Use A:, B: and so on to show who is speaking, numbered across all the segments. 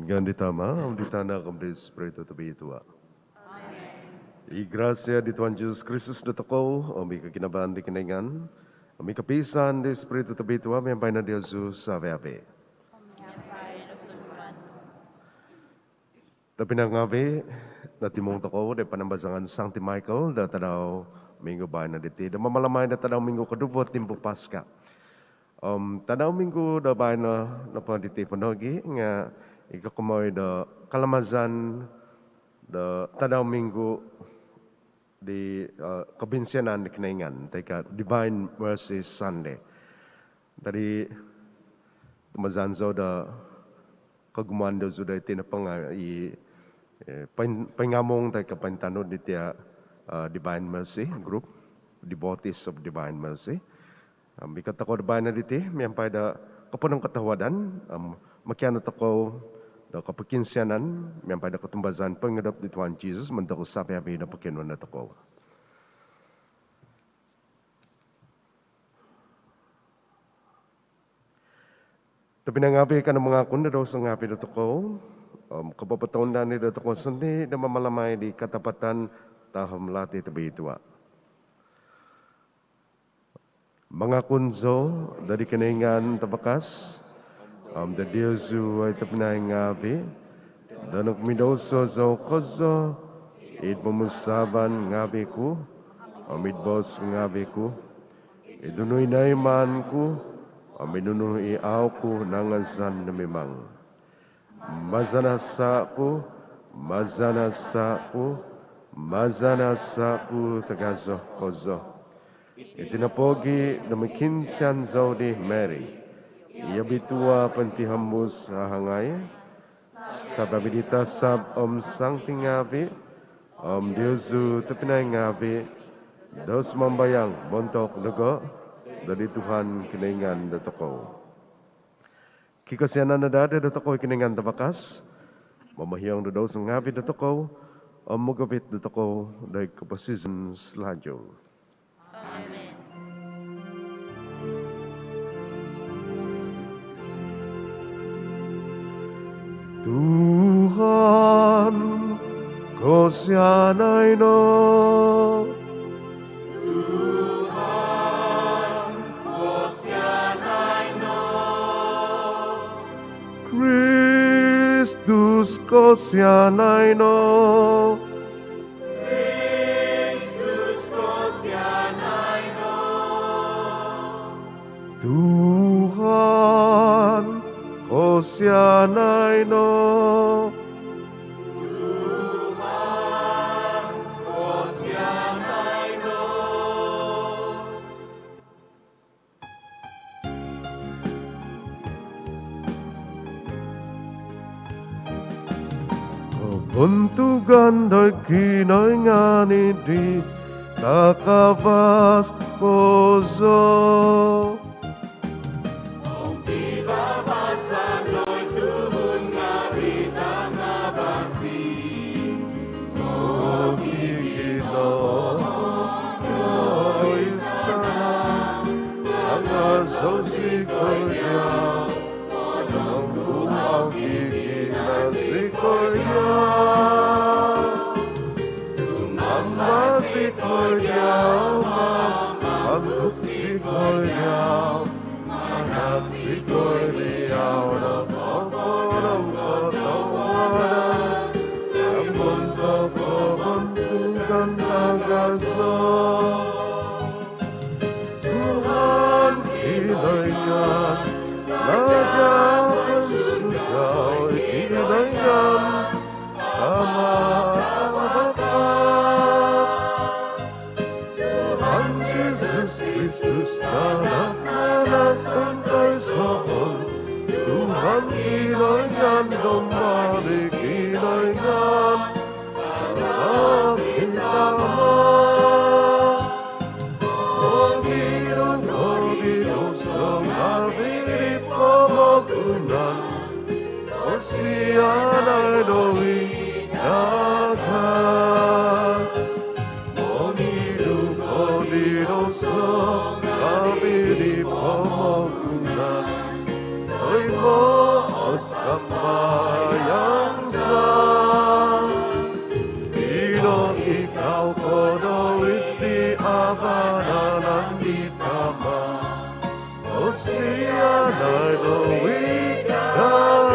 A: Ganti tama, di tanda kembali Espiritu tabi tua. I gracia di Tuhan Yesus Kristus datako, ami kekinabahan di kenengan, ami kepisan di Espiritu tabi tua, mempai na Yesus sabe-abe. Tapi nangabe, natimong tako, di panambasangan Sancti Michael, datadaw minggu bayan na diti, da mamalamay datadaw minggu kedua timpo Paska. Tadaw minggu da bayan na panditi panogi, nga ikakumoy da kalamazan da tadaw minggu di kabinsianan di kinaingan teka Divine Mercy Sunday. Dari tumazanzo da kagumando sudah itinapang pangamong teka pantanod di tia Divine Mercy Group, Devotees of Divine Mercy. Bikat ako da bayan na diti, miyampay da kapunong katawadan, makianot ako da kapakinsianan, miyampay da katumbazan pangadap di Tuhan Jesus, mandako sabi-habi na pakinuan na ako. Tapi nangabi ka ng mga kunda daw sa ngapi na ako, kapapataon na ni daw ako sandi na mamalamay di katapatan taham lati tabi ituwa. Mga kunzo, dari keningan tabakas, da Diyos ay tapnay ngabi, danok midoso zo kozo, id pamusaban ngabi ko, amid bos ngabi ko, idunoy na iman ko, aminunuhi aw ko nangasan na memang. Mazanasa ko, tagazo kozo. Itinapogi na makinsian zaudi Mary. Iabitua pantihambus sa hangay. Sa babidita sab Sancti ngabi. Diyosu tapinay ngabi. Dos mambayang bontok nago. Dari Tuhan kinaingan datako. Kikasyanan na dada datako kinaingan tabakas. Mamahiyang dadaw sa ngabi datako. Mugabit datako dahil kapasizan selanjutnya.
B: Amen.
A: Tuhan, Kau sianay no.
B: Tuhan, Kau sianay no.
A: Kristus, Kau sianay no. Tuhan, Kau sianay no.
B: Tuhan, Kau sianay no.
A: Buntugan da'y kinangani di kakabas kozo.
B: Pasano'y tuhon nga bita nga basi.
A: Tuhan kinainan Raja Pensugai kinainan Bakas Tuhan Yesus Kristus anak-anak bangkai Sion Tuhan kinainan kembali kinainan anak pertama Kosianay do'i dagat Monidu kodido sa kabili pamagunan Ay mo sambayang sa Dino ikaw kodo'y di abananan di tama Kosianay do'i dagat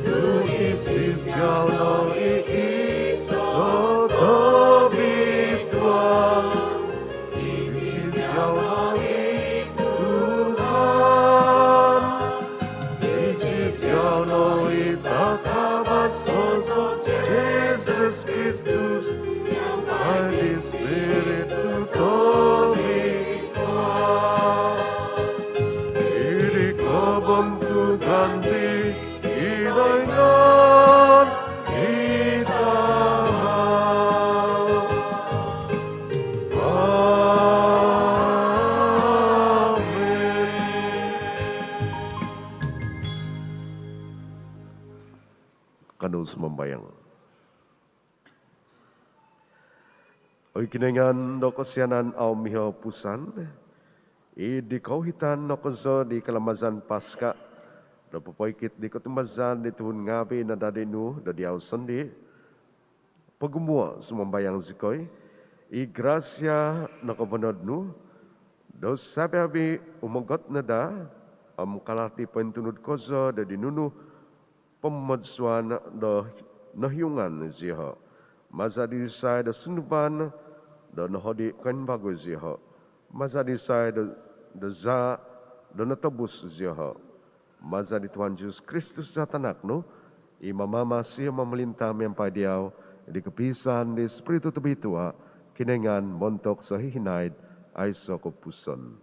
A: Tuisisyaw no iiso bitwa Isisyaw no Tuhan Isisyaw no itakabas koso Jesus Kristus By the Spirit to Bentukan di kinainan kita. Amin. Kanus membayang. Oy kinengan do kosianan au miho pusan. Di kauhitan no kozo di kalamazan Paska. Da papoykit di katumazan di tuhun ngabi na dadinu da diaw sendi. Pagumua sumambayang zikoy. Grasya na kavanod nu. Do sabi umagot na da. Kalati pentunod kozo da dinunu. Pemadswan da nahyungan ziho. Mazadi say da sunuvan da nahodi kan bago ziho. Mazadi say da za da natubos ziho. Mazadi Tuhan Yesus Kristus sa tanak no. Imamama siya mamalintam yang padiaw. Di kepisan di Espiritu Tubitua. Kinengan montok sa hihinaid ay sa kupuson.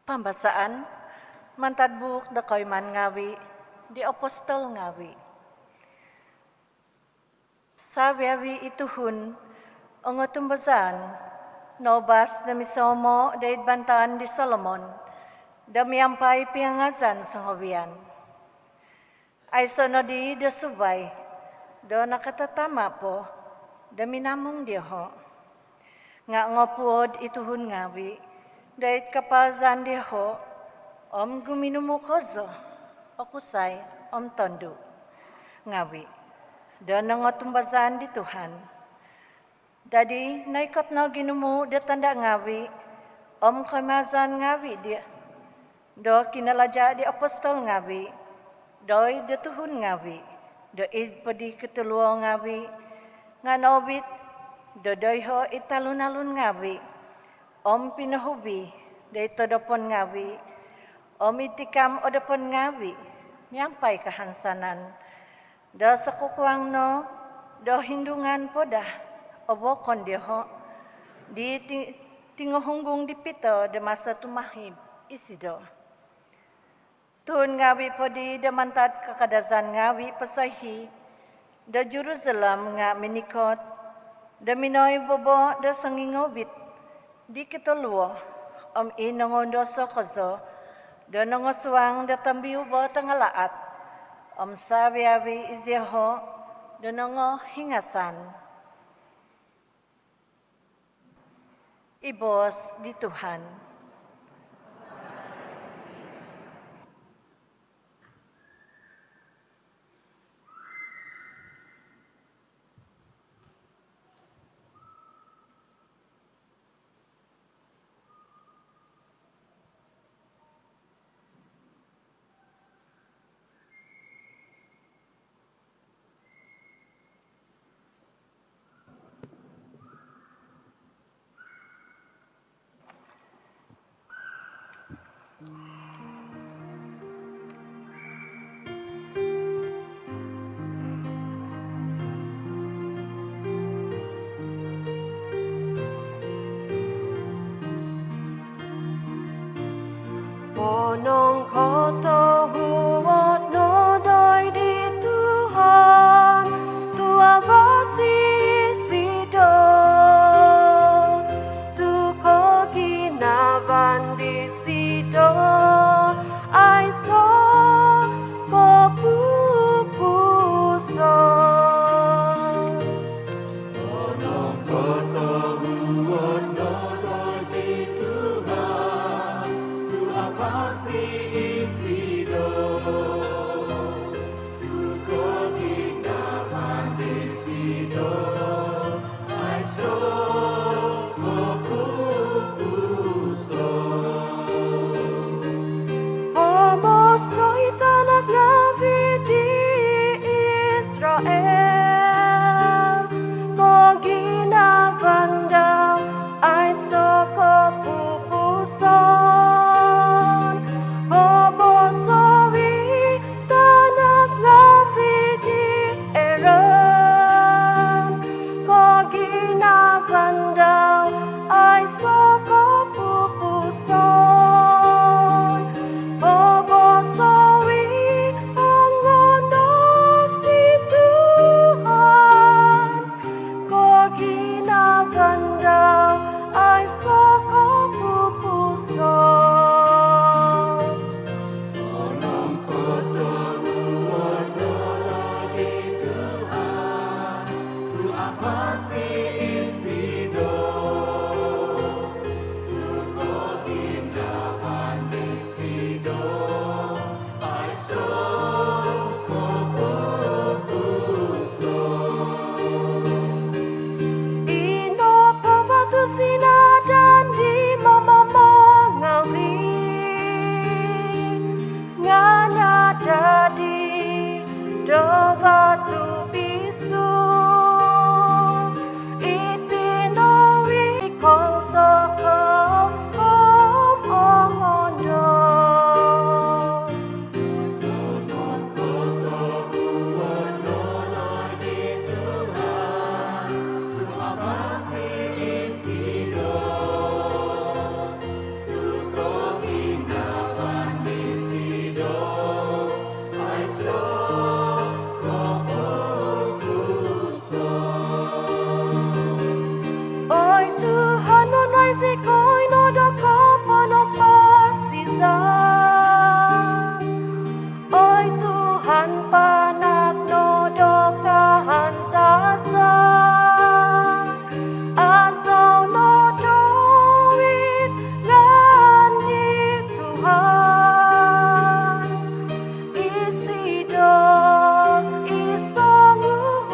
C: Pambasaan, mantadbuk da koyman ngawi, di apostol ngawi. Sabiawi ituhun, ang atumbazan, nobas na misomo da idbantaan di Solomon, da miyampay piangazan sa hobian. Ay sonodi da subay, da nakatatama po, da minamong diho. Nga ngopod ituhun ngawi, dahit kapazan diho, guminumukozo, okusay, tondo, ngawi. dan nangotumbasan di Tuhan. Dadi naikot na ginumu da tanda ngawi, kamazan ngawi dia. Do kinalaja di apostol ngawi, doi da Tuhun ngawi, do padi ketuluo ngawi, nganobit, do doiho italun-alun ngawi, pinahubi, da itodopon ngawi, itikam odopon ngawi, nyampai kehansanan, da sakukuang no, do hindungan podah, obokon diho, di tingohunggung dipito da masa tumahib, isido. Tuhun ngawi podi da mantad kakadazan ngawi pasaihi, da Jerusalem nga minikot, da minoy bobo da sangingobit, di kituluo, inangondo sokozo, da nangoswang da tambiubo tangalaat, sabi-abi izyaho, da nango hingasan. Ibos di Tuhan.
D: Ponong koto huwat no doi di Tuhan, tua vasi sido, tu ko ginavan di sido, ai so ko pupuso.
B: Onong koto huwat no doi di Tuhan, tu apasi isido, tu ko ginavan di sido, ai so ko pupuso.
D: Homo soy tanak ngavi di Israel, ko ginavandang ay soko pupuson. Homo soy tanak ngavi di Aaron, ko ginavandang ay soko pupuson. Bobosowi ang anak di Tuhan, ko ginavandang ay soko pupuson.
B: Onong koto huwat no di Tuhan, tu apasi isido, tu ko ginavan di sido, ai so ko pupuso.
D: Ino pavatu sinadan di mama mangawi, ngana dadi dovatu bisu, itinowi kolto kom ongondos.
B: Onong koto huwat no di Tuhan, tu apasi isido, tu ko ginavan di sido, ai so ko pupuso.
D: Oi Tuhan monai sikoi no doko ponom pasisan. Oi Tuhan panak no doka hantasan. Asau no doit ngandi Tuhan. Isido isongu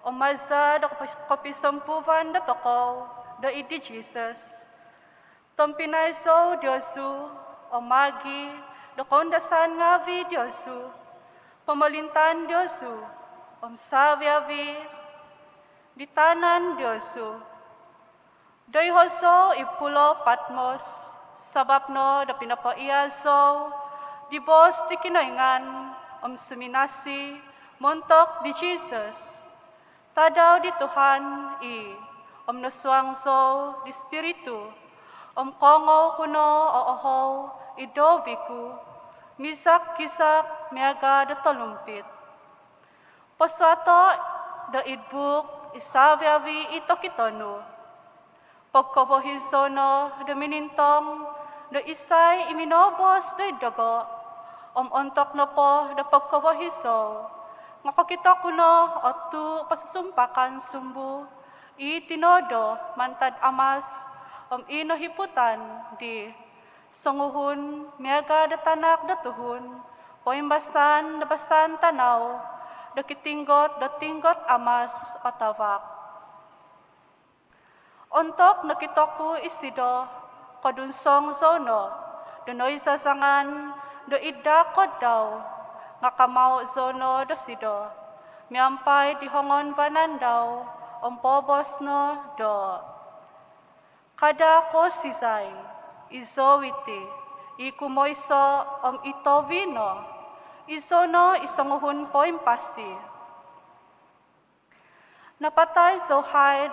E: Umaza da kapisampuvan da toko da idi Jesus. Tampinaiso Diosu, omagi da kondasan ngavi Diosu, pamalintan Diosu, saviavi, ditanan Diosu. Dayhoso ipulo Patmos, sabab no da pinapaiaso, di bos di kinaingan, suminasi, montok di Jesus. Tadaw di Tuhan naswangso di Spiritu, kongo kuno ooho idoviku, misak-kisak miaga da talumpit. Paswato da idbuk isaviavi ito kitonu, pagkabohisono da minintong da isay iminobos da idago, ontok na po da pagkabohiso, makakita ko na atu pasasumpakan sumbu, itinodo mantad amas, inahiputan di sanguhun, miaga da tanak da tuhun, poimbasan da basan tanaw, da kitinggot da tinggot amas atawak. Ontok nakita ko isido, kadunsong zono, danoy sasangan, da idakod daw, ngakamao zono do sido, miampay di hongon banandaw, pobos no do. Kada ko sisay, izowiti, ikumoyso itovino, isono isanguhun po impasi. Napatay so hide,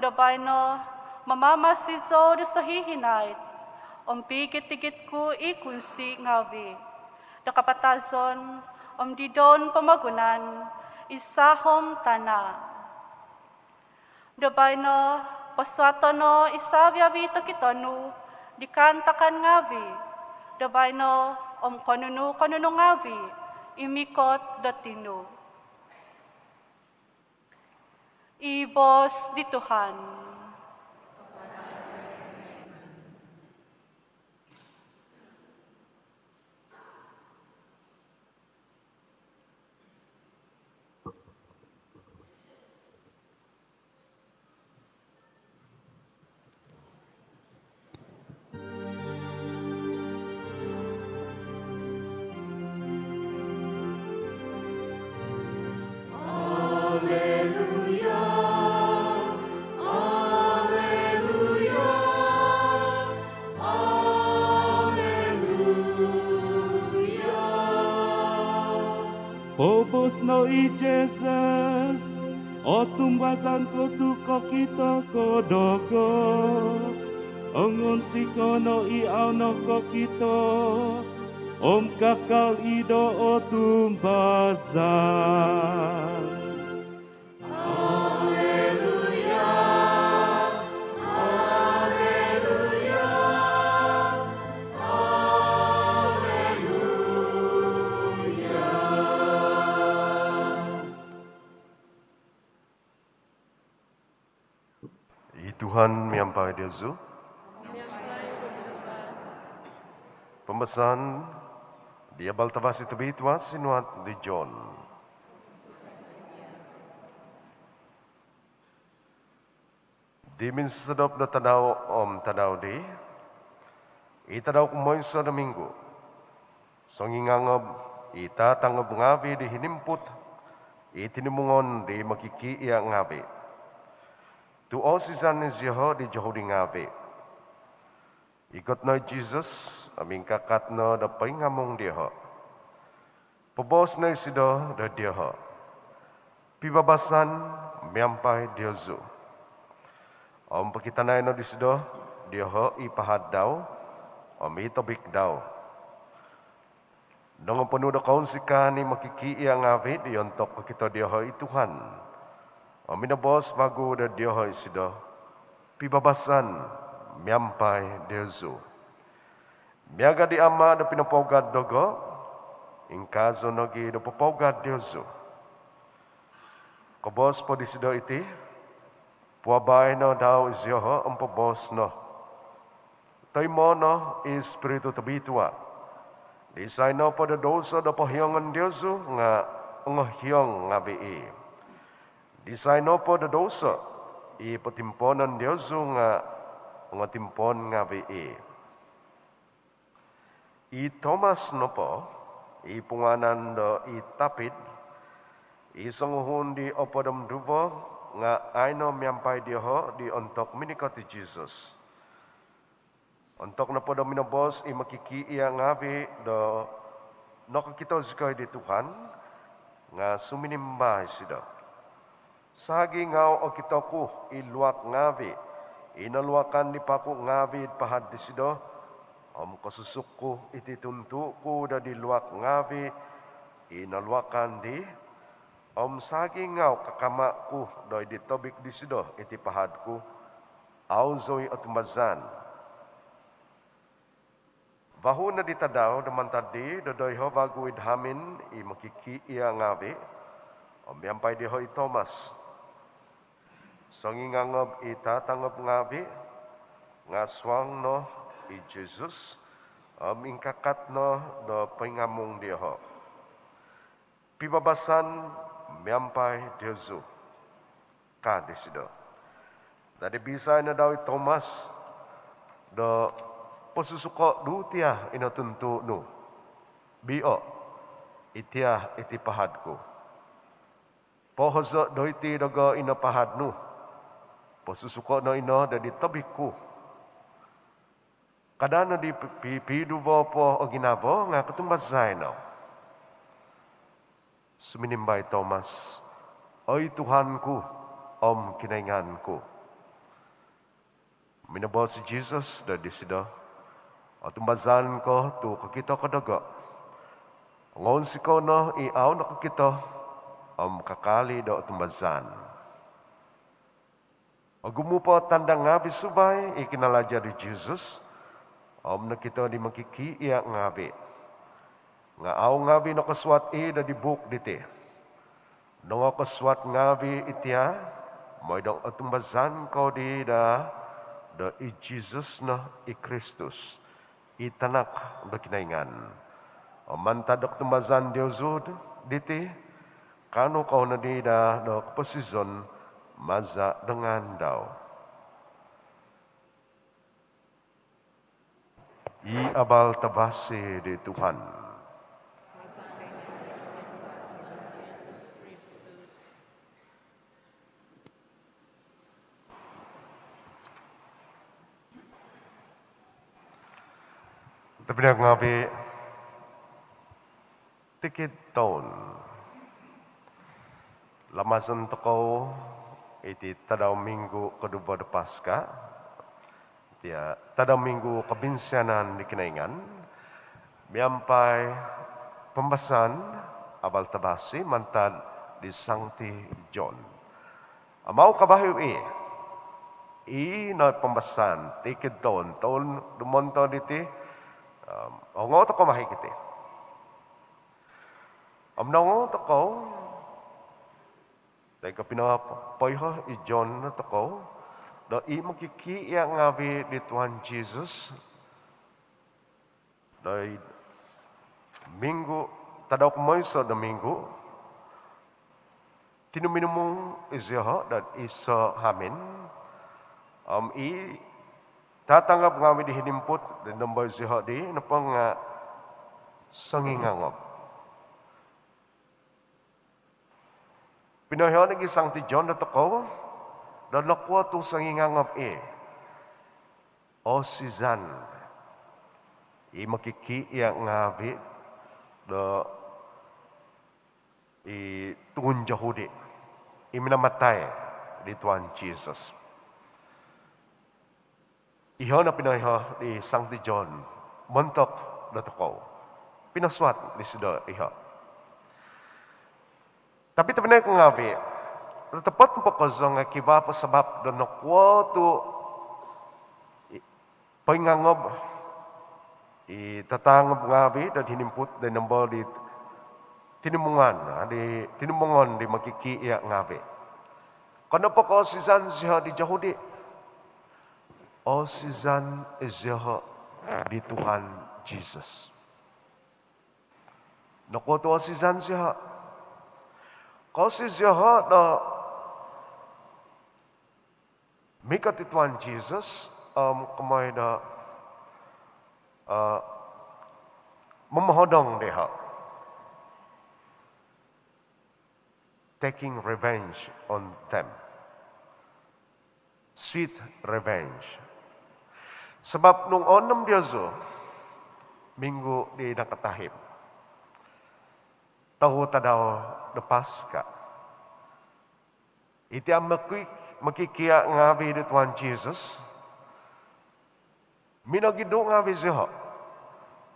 E: dabay no, mamamasiso do sahihinay, pigit-tigit ko ikunsi ngawi. Dakapatazon, didon pamagunan, isahom tana. Dabay no, paswato no, isaviavi takitonu, dikantakan ngavi. Dabay no, konunu ngavi, imikot datinu. Ibos di Tuhan.
F: Pobos no i Jesus, o tumbasan ko tuko kita kodogo, ongon sikono i ano ko kita, kakal ido o tumbasan.
A: Tuhan miampai Diosu. Pembesan dia baltavasi tebitwa sinuat di John. Di min sedap na tanaw tanaw di, itadaw kumoy sa Domingo. Sangingangab, itatangab ngabi di hinimput, itinimungon di makikiya ngabi. Tuo si San Jeho di Jeho di ngavi. Ikot na Jesus, aming kakat na da paingamong diho. Pabos na isido da diho. Pibabasan, miampay Diosu. Pakitanay na disido, diho ipahad daw, itobik daw. Nung penuh da kaun sika ni makikiya ngavi, diontok kita diho ituhan. Minabos bago da Diyohoy sido, pibabasan, miampay Diosu. Miaga di ama da pinapogad dogo, ingkazo nogi da papogad Diosu. Kabos po di sido iti, puabay no daw isyoho ang pabos no. Tay mo no, Espiritu tabitwa. Di say no po da dosa da pahyongan Diosu, nga ngahyong nga vii. Di saino po da dosa, i patimponan Diyosu nga timpon nga vi. I Thomas no po, i punganan do i tapid, i sanguhun di opadam duvo nga aino miampay diho di ontok minikoti Jesus. Ontok na po do minabos i makikiia ngavi do nakakita zikay di Tuhan nga suminimba sida. Sagi ngaw o kita ku iluak ngavi, inaluakan di paku ngavi pahad di sida. Kasusuk ku iti tuntu ku da di luak ngavi, inaluakan di sagi ngaw kakama ku do di tobik di sida iti pahad ku, auzoy at mazan. Vahu na ditadaw daman tadi dodoy ho baguid hamin i makiki iya ngavi miampay di ho i Thomas songi ngangob ita tangob ngavi ngaswang no i Jesus ingkakat no do pengamung di ho pibabasan miampay Diosu ka di sido tadi bisa na daw i Thomas do posusuko dutia inatuntu nu. Bio itia iti pahadku. Pohozo doiti dogo ina pahad nu. Posusuko no ino dadi tabikku. Kadana di piduvo po o ginavo nga katumbasay no. Suminimbay Thomas, oy Tuhanku, kinainganku. Minabaw si Jesus dadi sida. At umbazan ko tu kakita kadaga. Ngon si ko no iaw na kakita kakali do at umbazan. Agumupo tanda nga bisubay ikinalaja di Jesus nakita di makiki iya ngabi. Nga aw ngabi no kaswat da di buk diti. No kaswat ngabi itya moy do at umbazan ko di da i Jesus na i Kristus. Itanak bakinaingan. Mantadok tumazan Diosud diti kano kau na di da dok posizon maza dengan daw. I abal tabasi di Tuhan. Tapi nak ngabi tikit tahun lamasan toko iti tadaw minggu kedua de Paskah dia tadaw minggu kebinsianan di Kinaingan miampai pembahasan abal tabasi mantad di Sankti John. Mau kabahiw na pembahasan tikit tahun dumonto diti ngoto ko mahigiti. Amnango toko dahil ka pinapoyho i John na toko do i makiki iya ngabi di Tuhan Jesus dahil minggu tadaw kumoyso na minggu tinuminumong izyaho dan iso hamin tatanggap ngami dihinimput dan nambay siya di napang sangingangop. Pinahiyo nag isang ti John na toko dan nakwa itong sangingangop o si Zan makiki iya ngabi do tungun Jahudi minamatay di Tuhan Jesus. Iho na pinahiho di Sankti John, montok na toko. Pinaswat ni Sido iho. Tapi tabi ko nga bi, tapat mo po nga kiba po sabab doon nakwa to paingangob itatangob nga bi dan hinimput dan nambal di tinumungan di makikiya nga bi. Kano po ko si Zan siya di Jahudi, o si Zan izyaha di Tuhan Jesus. Nakuto si Zan siya. Ko si siya na mikat ti Tuhan Jesus, kamay na mamahodong deha. Taking revenge on them. Sweet revenge. Sebab nung 6 Diyoso, minggu di nakatahip. Tahu tadaw na Paska. Iti ang makikia ngabi ni Tuhan Jesus. Minagido ngabi siya.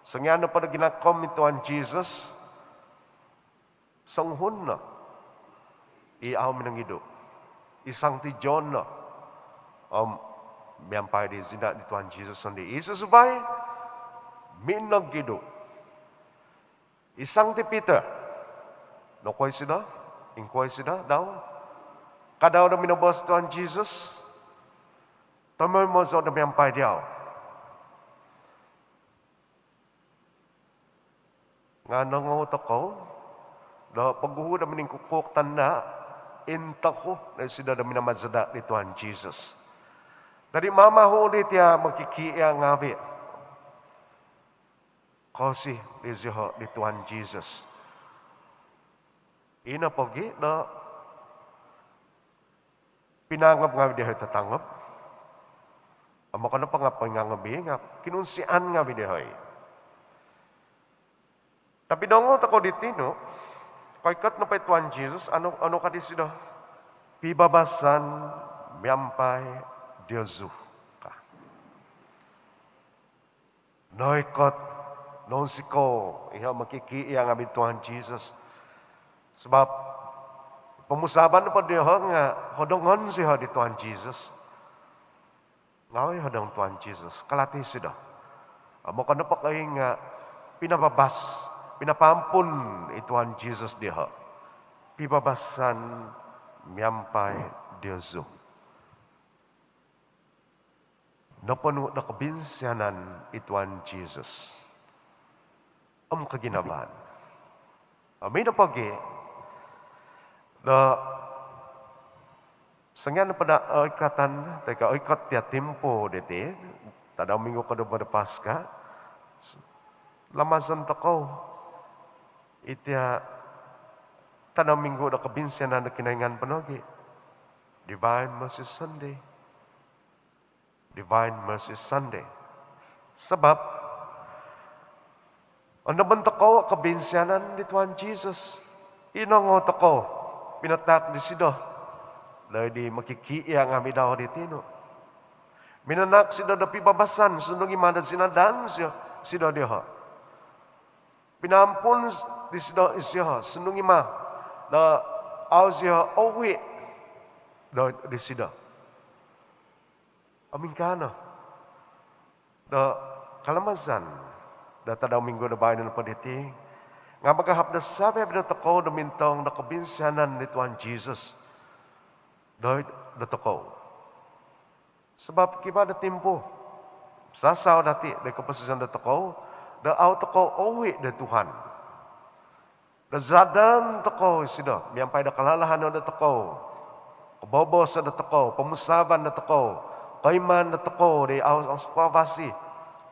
A: Sangyan na pa na ginakom ni Tuhan Jesus. Sanghun na. Iaw minagido. Isang ti John na. Miyampay di zina ni Tuhan Jesus hindi. Isa subay. Minagido. Isang ti Peter. No koy sida? Inkoy sida daw? Kadaw na minabos Tuhan Jesus? Tamoy mo sa na miyampay diyaw. Nga nangutok ko, na paghuhud na miningkukuk tanda, inta ko na sida na minamazada ni Tuhan Jesus. Dari mamahuli tiya magkikiya ngabi. Kasi ni Tuhan Jesus. Ina pogi na pinangap nga dihay tatangap. Amo ka na pa nga pangangabi nga kinunsian nga dihay. Tapi dongot ako ditino, kaikat na pa Tuhan Jesus, ano ka di sila? Pibabasan, miyampay, Diyosu ka. Noikot, non siko, iha makikiya nga Tuhan Jesus. Sebab pemusaban pa dia nga hodongon siya di Tuhan Jesus. Ngawi hodong Tuhan Jesus. Kalati siya. Amo ka na pa kayo nga pinapampun ni Tuhan Jesus dia. Pibabasan miyampay Diyosu. Napano na kabinsyanan ni Tuhan Jesus. Ang kaginaban. Amin na pagi. Na sangyan na pada ikatan, teka ikat tiya tempo dete, tadaw minggu kada pada Paska, lamasan takaw, itya tadaw minggu na kabinsyanan na kinaingan panogi, Divine Mercy Sunday. Divine Mercy Sunday. Sebab, ang naman takaw kabinsyanan ni Tuhan Jesus, inangot ako, pinatak di sido. Dahil di makikiya nga midaw di tino. Minanak sido na pibabasan. Sunong imadad sinadan siya. Sido diha. Pinampun di sido siya. Sunong ima. Na aw siya owi. Di sido. Amin ka na. Na kalamasan. Na tadaw minggo na bayan na paditi. Nga magahap na sabi na toko na mintong nakabinsyanan ni Tuhan Jesus. Dahil na toko. Sebab kiba na timpo. Sasaw dati na kapasisan na toko. Na aw toko owi na Tuhan. Na zadan toko sino. Miyampay na kalalahan na toko. Kabobos na toko. Pamusaban na toko. Kaiman na toko. Di aw ang skwavasi.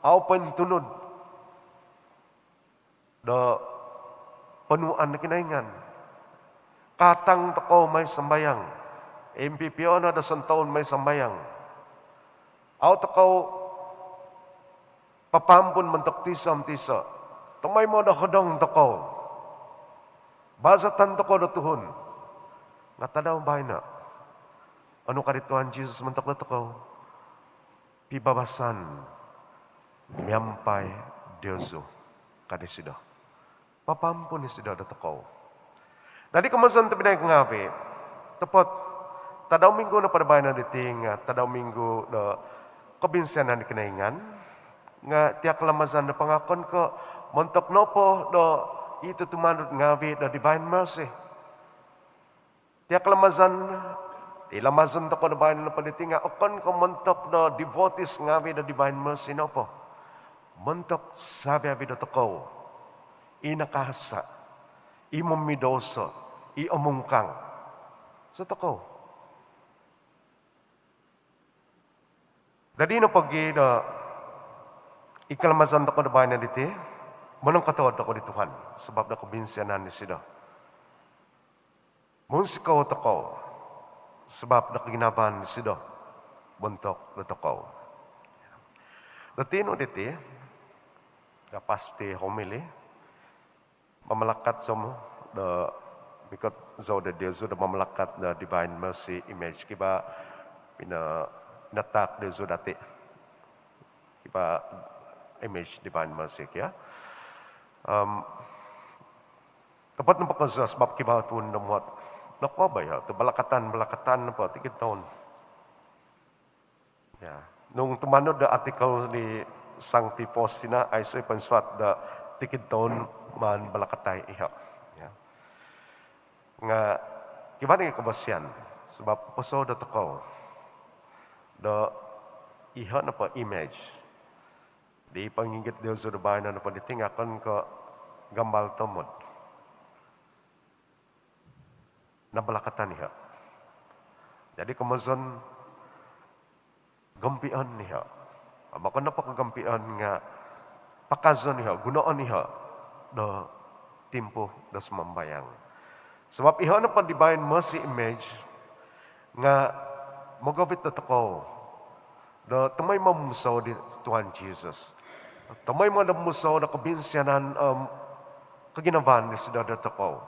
A: Aw pantunod. Na panuan na kinaingan. Katang toko may sambayang. MPPO na da santaon may sambayang. Aw toko papampun mantok tisam tisa. Tumay mo da hodong toko. Bazatan toko da tuhon. Natadaw bahay na. Ano ka di Tuhan Jesus mantok na toko? Pibabasan. Miyampay Diyosu. Kadisido. Papampun ni sida da toko. Dali kamasan tabi na ngabi. Tapot, tadaw minggo na padabayan na diting, tadaw minggo na kabinsyanan na kinaingan, nga tiyak lamazan na pangakon ko, montok no po na ito tumanod ngabi na Divine Mercy. Tiyak lamazan, ilamazan to ko na bayan na paliting, okon ko montok na devotees ngabi na Divine Mercy no po. Montok sabi abi na toko. Inakasa, imamidoso, iamungkang. Sa toko. Dadi na pagi da ikalamasan ko da bayan na diti, manong katawad ako di Tuhan, sebab na kubinsyanan ni sida. Munsikaw takaw, sebab na kaginaban ni sida, buntok na takaw. Datino diti, kapasti homily, mamalakat sa mo, because zo da Dios zo da mamalakat na divine mercy image, kiba natak de zo dati, kiba image divine mercy kaya. Tapat ng pagkasa, sebab kiba tuon na muat, nakuha ba ya? Ito balakatan na po, tikit taon. Yeah. Nung tumanod the article ni Sancti Faustina, ay sa ipanswat the tikid taon man balakatay iha. Yeah. Nga, kiba nga kabasyan, sebab paso da takaw, the iha na pa image, di pangingit Diyo sa bayan na panitingakan ka gambal tamod. Nabalakatan niya. Jadi kamazon gampian niya. Maka napakagampian nga pakazon niya, gunaan niya na timpo na sumambayang. Sebab iha na pa di bayan mercy image nga magawit na tako na tamay mamusaw di Tuhan Jesus. Tamay mamusaw na kabinsyanan kaginaban ni sida da tako.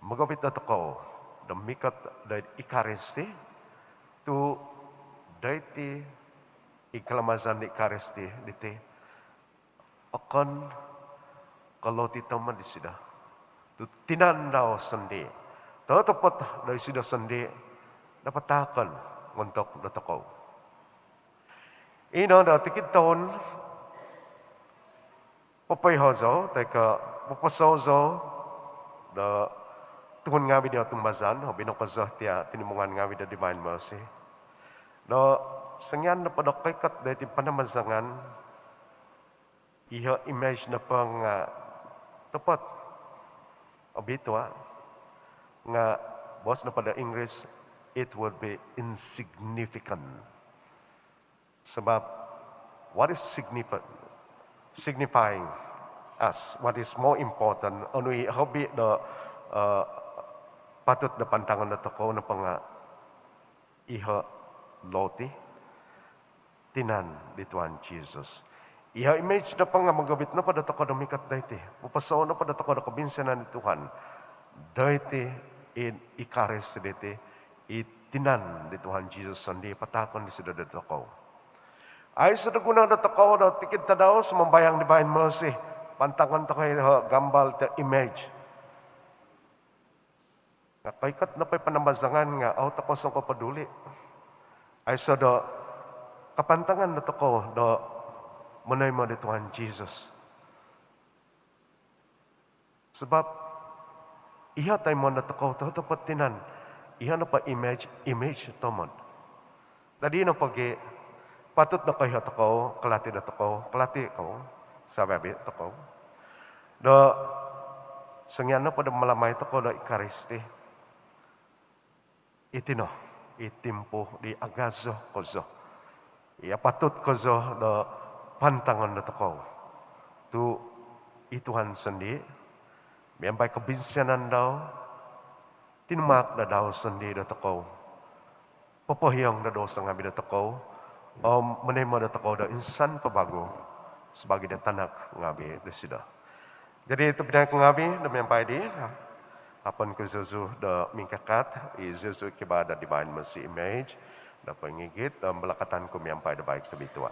A: Magawit na tako na mikat da ikaristi to daiti ikalamasan ni ikaristi diti akan kaloti taman di sida. To tinandaw sandi. Tatapat dari sida sandi napatakan untuk natakaw. Ina da tikit taon papayhazaw, teka papasawzaw da tuhon ngawi dia tumbazan, binokazah tia tinimungan ngawi da divine mercy. No, sengyan na padakaykat da iti panamazangan, iha image na pang tapat. Abitwa, nga boss na pada English, it would be insignificant. Sebab, what is signifying us? What is more important? Anui hobi na patut na pantangan na toko na pang iha loti, tinan di Tuhan Jesus. Iha image na pang magawit na pada toko na mikat daiti. Upasaw na pada toko na kabinsanan ni Tuhan. Daiti in ikares daiti. Itinan di Tuhan Jesus sandi patakon di sida da toko. Ay sa daguna da toko da tikid ta daw sa mambayang divine mercy. Pantangan ta kay gambal ta image. Napaykat na pa'y panamazangan nga, takos ang kapaduli. Ay sa da, kapantangan na tako, da, manay mo di Tuhan Jesus. Sebab, iha tayo mo na tako, tapat tinan, iha na pa image, tomon. Tadi na pagi, patut na kayo tako, kalati na tako, kalati ko, sabi tako. Da, sangyan na pa da malamay tako, da ikaristi. Itino, itimpo di agazo kozo. Ia patut kozo da pantangan na takaw. Tu ituhan sendi, miyambay kabinsanan daw, tinumak na daw sendi da takaw. Papahiyang na daw sa ngabi na takaw, manema na takaw da insan pabago, sebagai da tanak ngabi da sida. Jadi itu pinang ngabi da miyambay di, apan ko Zezu da mingkakat, Zezu kiba da divine mercy image, da pangigit, melakatan ko miyampay da baik tubitua.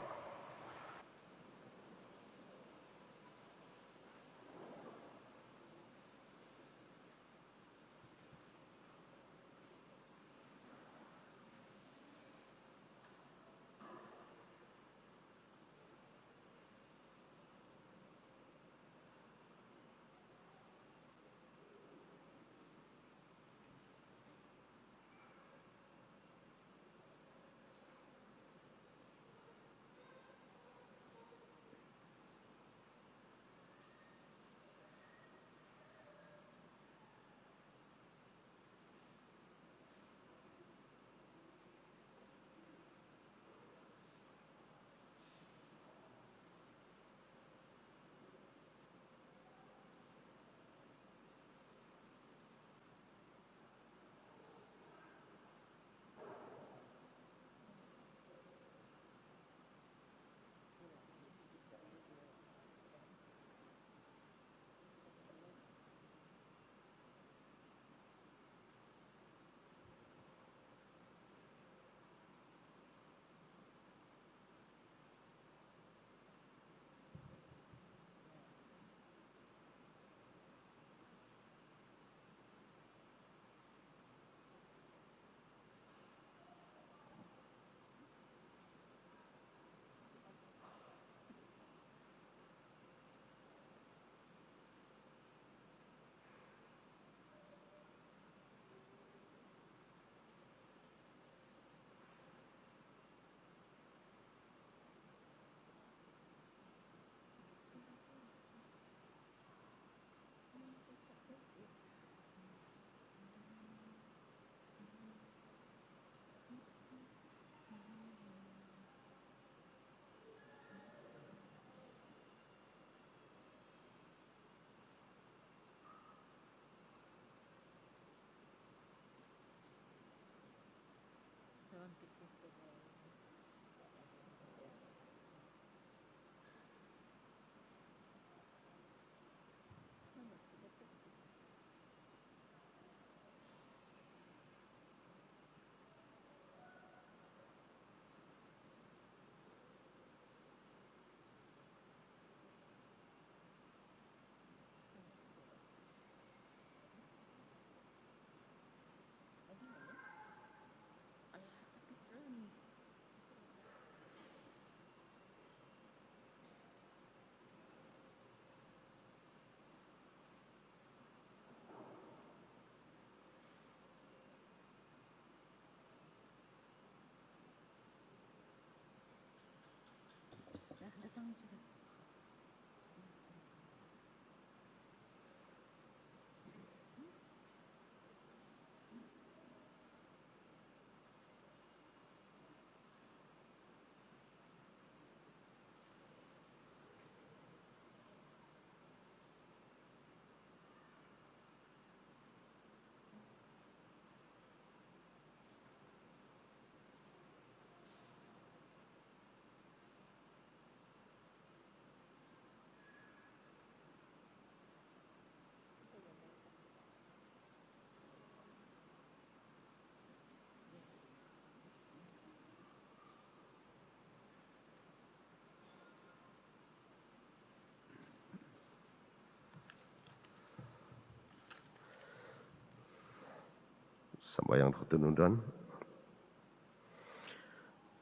A: Sambayang ketunudan.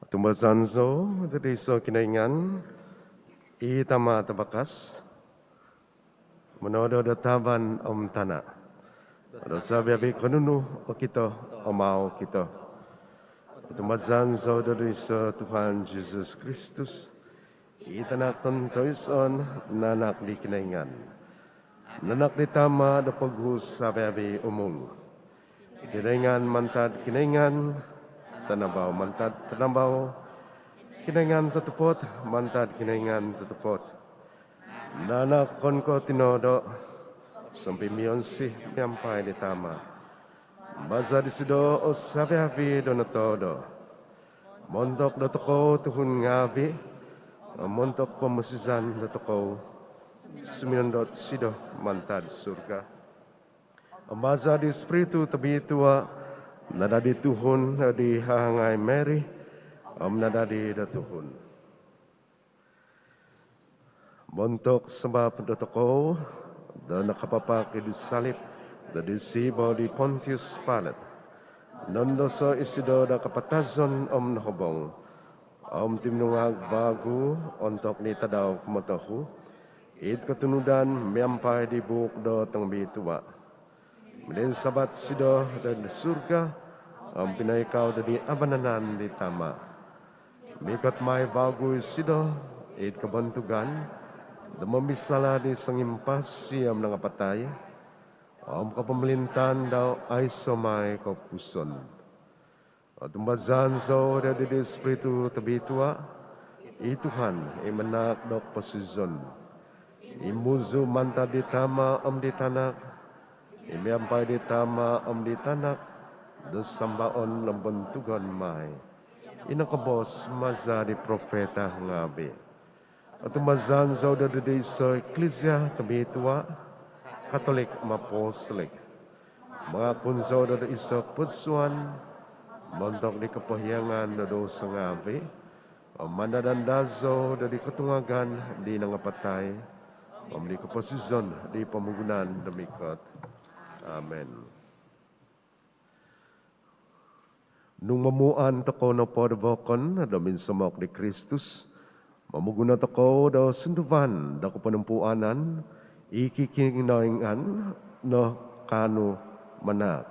A: Tumbasan so dari so kinaingan itama tabakas menodo databan tanah. Ada sabi kanunu o kita o mau kita. Tumbasan so dari so Tuhan Yesus Kristus itanak tontoison nanak di kinaingan. Nanak di tama da paghus sabi umung. Kinaingan mantad kinaingan tanabaw mantad tanabaw kinaingan tutupot mantad kinaingan tutupot nanak kon ko tinodo sampai mionsi nyampai di tama baza di sido o sabi habi donatodo montok dotoko tuhun ngabi montok pemusizan dotoko suminandot sido mantad surga Ambaza di Espiritu tabi tua nada di Tuhun di hangai Mary nada di Tuhun. Bontok sebab dotoko dan nakapapak di salib dari sibo di Pontius Pilate. Nondoso isido da kapatazon nahobong. Timnungag bagu untuk ni tadaw kumatahu. It katunudan miampai di buk do tangbi tua. Mending sabat sido dan surga pinay kau dari abananan di tama. Mikot may bago sido it kabantugan damamisala di sangimpas siyam ng apatay. Kapamelintan daw ay somay kapuson. Tumbazan so dari di Espiritu tabitua Tuhan imanak dok pasuzon. Imuzu manta di tama di tanak imiampai di tama di tanak desambaon lembentugan mai ina kabos maza di profeta ngabe atau mazan zauda di so eklesia tabi tua katolik mapostolik mga kunzo da iso putsuan montok di kepahyangan da dosa ngabe mandadandazo da di ketungagan di nangapatay di keposizon di pemugunan demikot. Amen. Nung mamuan tako na podvokon damin samok di Kristus, mamuguna tako da sunduvan da kupanumpuanan, ikikinaingan no kanu manak.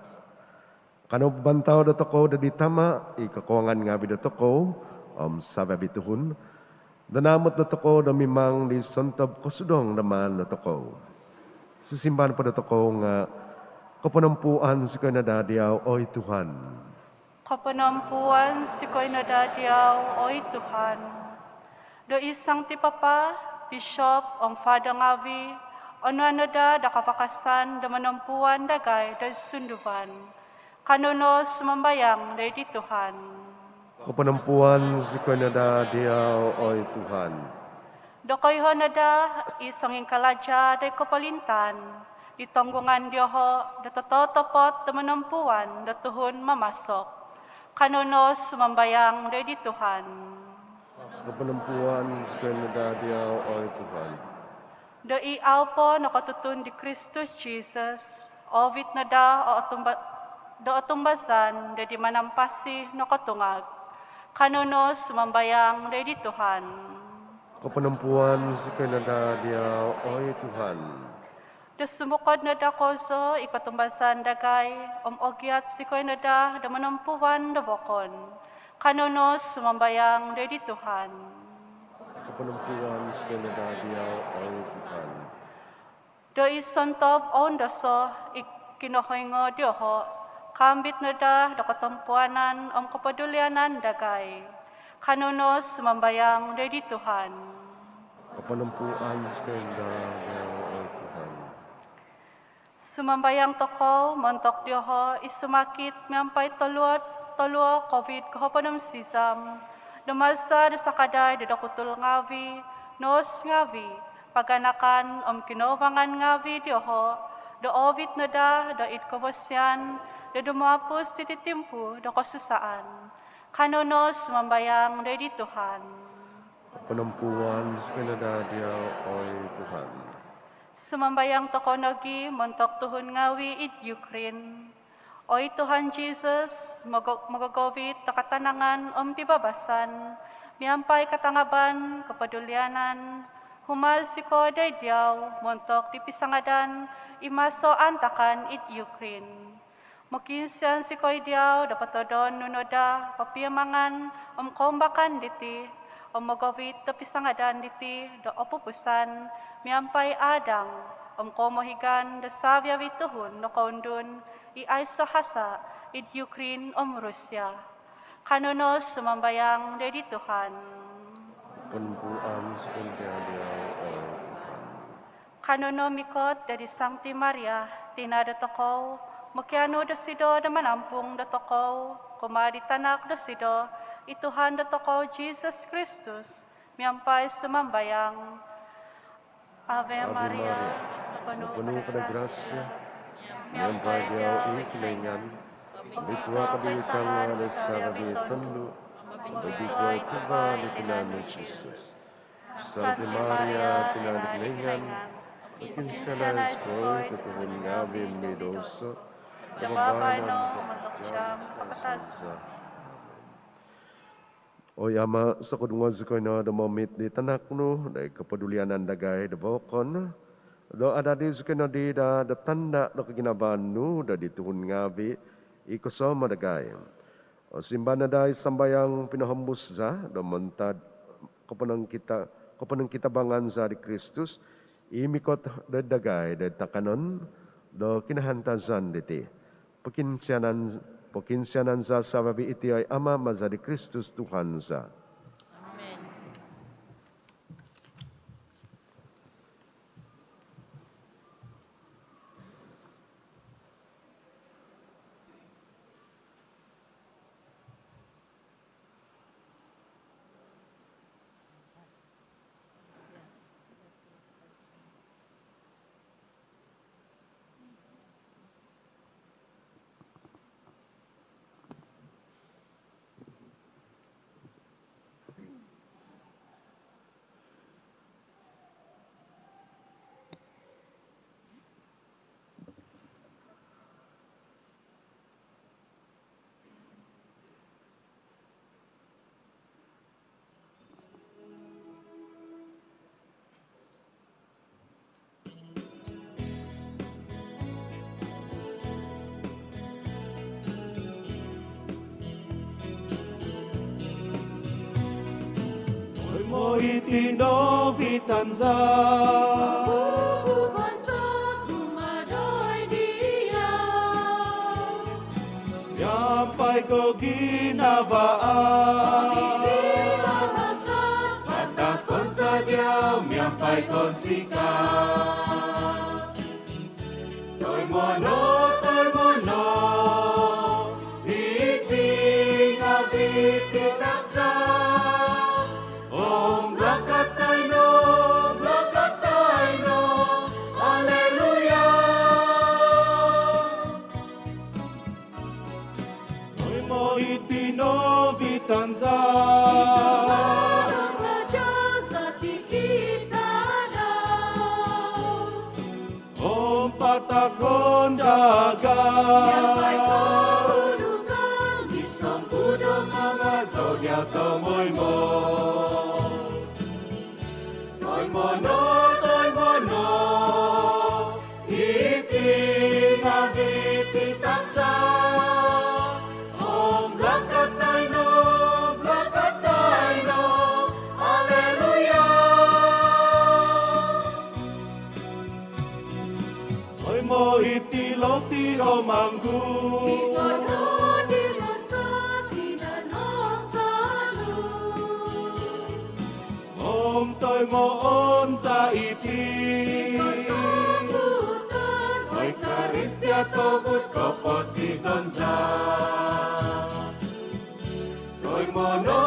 A: Kanu bantaw da tako da ditama, ikakuangan nga da tako, sabi bituhun, danamot da tako da mimang di santab kasudong naman da tako. Susimbahan pa da tako nga, kapanampuan si ko'y nadadiyaw, oy Tuhan.
E: Kapanampuan si ko'y nadadiyaw, oy Tuhan. Do isang ti Papa, Bishop, ang Fada Ngavi, ano da kapakasan da manampuan dagay da sunduban. Kanuno sumambayang da di Tuhan.
A: Kapanampuan si ko'y nadadiyaw, oy Tuhan.
E: Do ko'y honada isang ingkaladya da kapalintan, ditonggongan diyoho, datototopot, damanampuan, datuhon mamasok. Kanuno sumambayang di Tuhan.
A: Kapanampuan sa kanadadiyaw, o Tuhan.
E: Do iaw po nakatutun di Kristus Jesus, ovit na do atumbasan, da di manampasi nakatungag. Kanuno sumambayang di Tuhan.
A: Kapanampuan sa kanadadiyaw, o Tuhan.
E: Sumukod na da koso, ikatumbasan dagay, ogyat si ko'y na da manampuan da bokon. Kanuno sumambayang di Tuhan.
A: Kapanampuan sa kanadadiyaw, o Tuhan.
E: Do isontob on da so, ikinohoingo diyoho, kambit na da katampuanan, kapadulyanan dagay. Kanuno sumambayang di Tuhan.
A: Kapanampuan sa kanadadiyaw, o Tuhan.
E: Sumambayang toko, montok diyoho, isumakit, miyampay toluo, COVID, kahopanam sisam, dumasa da sakaday, dadakutul ngavi, nos ngavi, paganakan, kinovangan ngavi diyoho, do ovit na da itkawasyan, da dumapos tititimpu, da kasusaan. Kanuno sumambayang di Tuhan.
A: Kapanampuan sa kanadadiyaw, o Tuhan.
E: Sumambayang tokonogi, montok tuhon ngawi it Ukraine. Oy Tuhan Jesus, magagawit na katanangan pibabasan, miyampay katangaban, kapadulianan, humasiko daydiaw, montok di pisangadan, imaso antakan it Ukraine. Makinsiyan si koy diaw, dapatodon nunoda, papiamangan, kombakan diti, magawit na pisangadan diti, da opupusan, miyampay adang, komohigan, da savya vituhun, no kaundun, iaiso hasa, id Ukraine Russia. Kanonos sumambayang dedi Tuhan.
A: Penumpuan sekundial
E: Kanonomikot dari Sancti Maria, tinada tokaw, makiano da sido da manampung da tokaw, kumadi tanak da sido, ituhan da tokaw Jesus Christus, miyampay sumambayang. Ave Maria,
A: penuh pada grasya, miyampay diaw ikilingan, bitua kabiwitangan da sa kabiwitanlu, bitua ituba di tinanong Jesus. Sancti Maria, tinanong Kinsalas ko, tutuhon nga may doso,
E: Dababano, matoksyam, pakatas.
A: O yama sa kudungod ko na dumamit di tanak no, dahil kapadulianan dagay dabokon, do ada di sa kino di da tanda do kaginaban no, da dituhon nga bi, ikosoma dagay. O simba na dahil sambayang pinahambus za, do mantad kapanang kita bangan za di Kristus, imikot dadagay da takanon do kinahantazan diti. Pakinsyanan sa sababi iti ay ama mazari Kristus Tuhan sa.
F: Mo itinovitan sa
B: Bukan sa kumadoy diyaw,
F: yampay ko ginabaan.
B: patakon sa diyaw, miyampay kon sika. Toy mono, iting abit itaksa. Om blakatay no, Alleluia.
F: Oy mo itinovitan sa
B: Ang radya sa tikita daw,
F: Om patakon
B: miyampay
F: daga
B: kahulugan, isang pudong mga zodya tomoy mo. Toy mono, iting abit itaksa. Om blakatay no, Alleluia.
F: Oy mo itiloti o manggu
B: Ikono di sa tinanong salo.
F: Om toy mo on sa iti
B: Kasambutan,
F: Oy
B: Eucharistia tobut ko po si Zonza. Toy mono,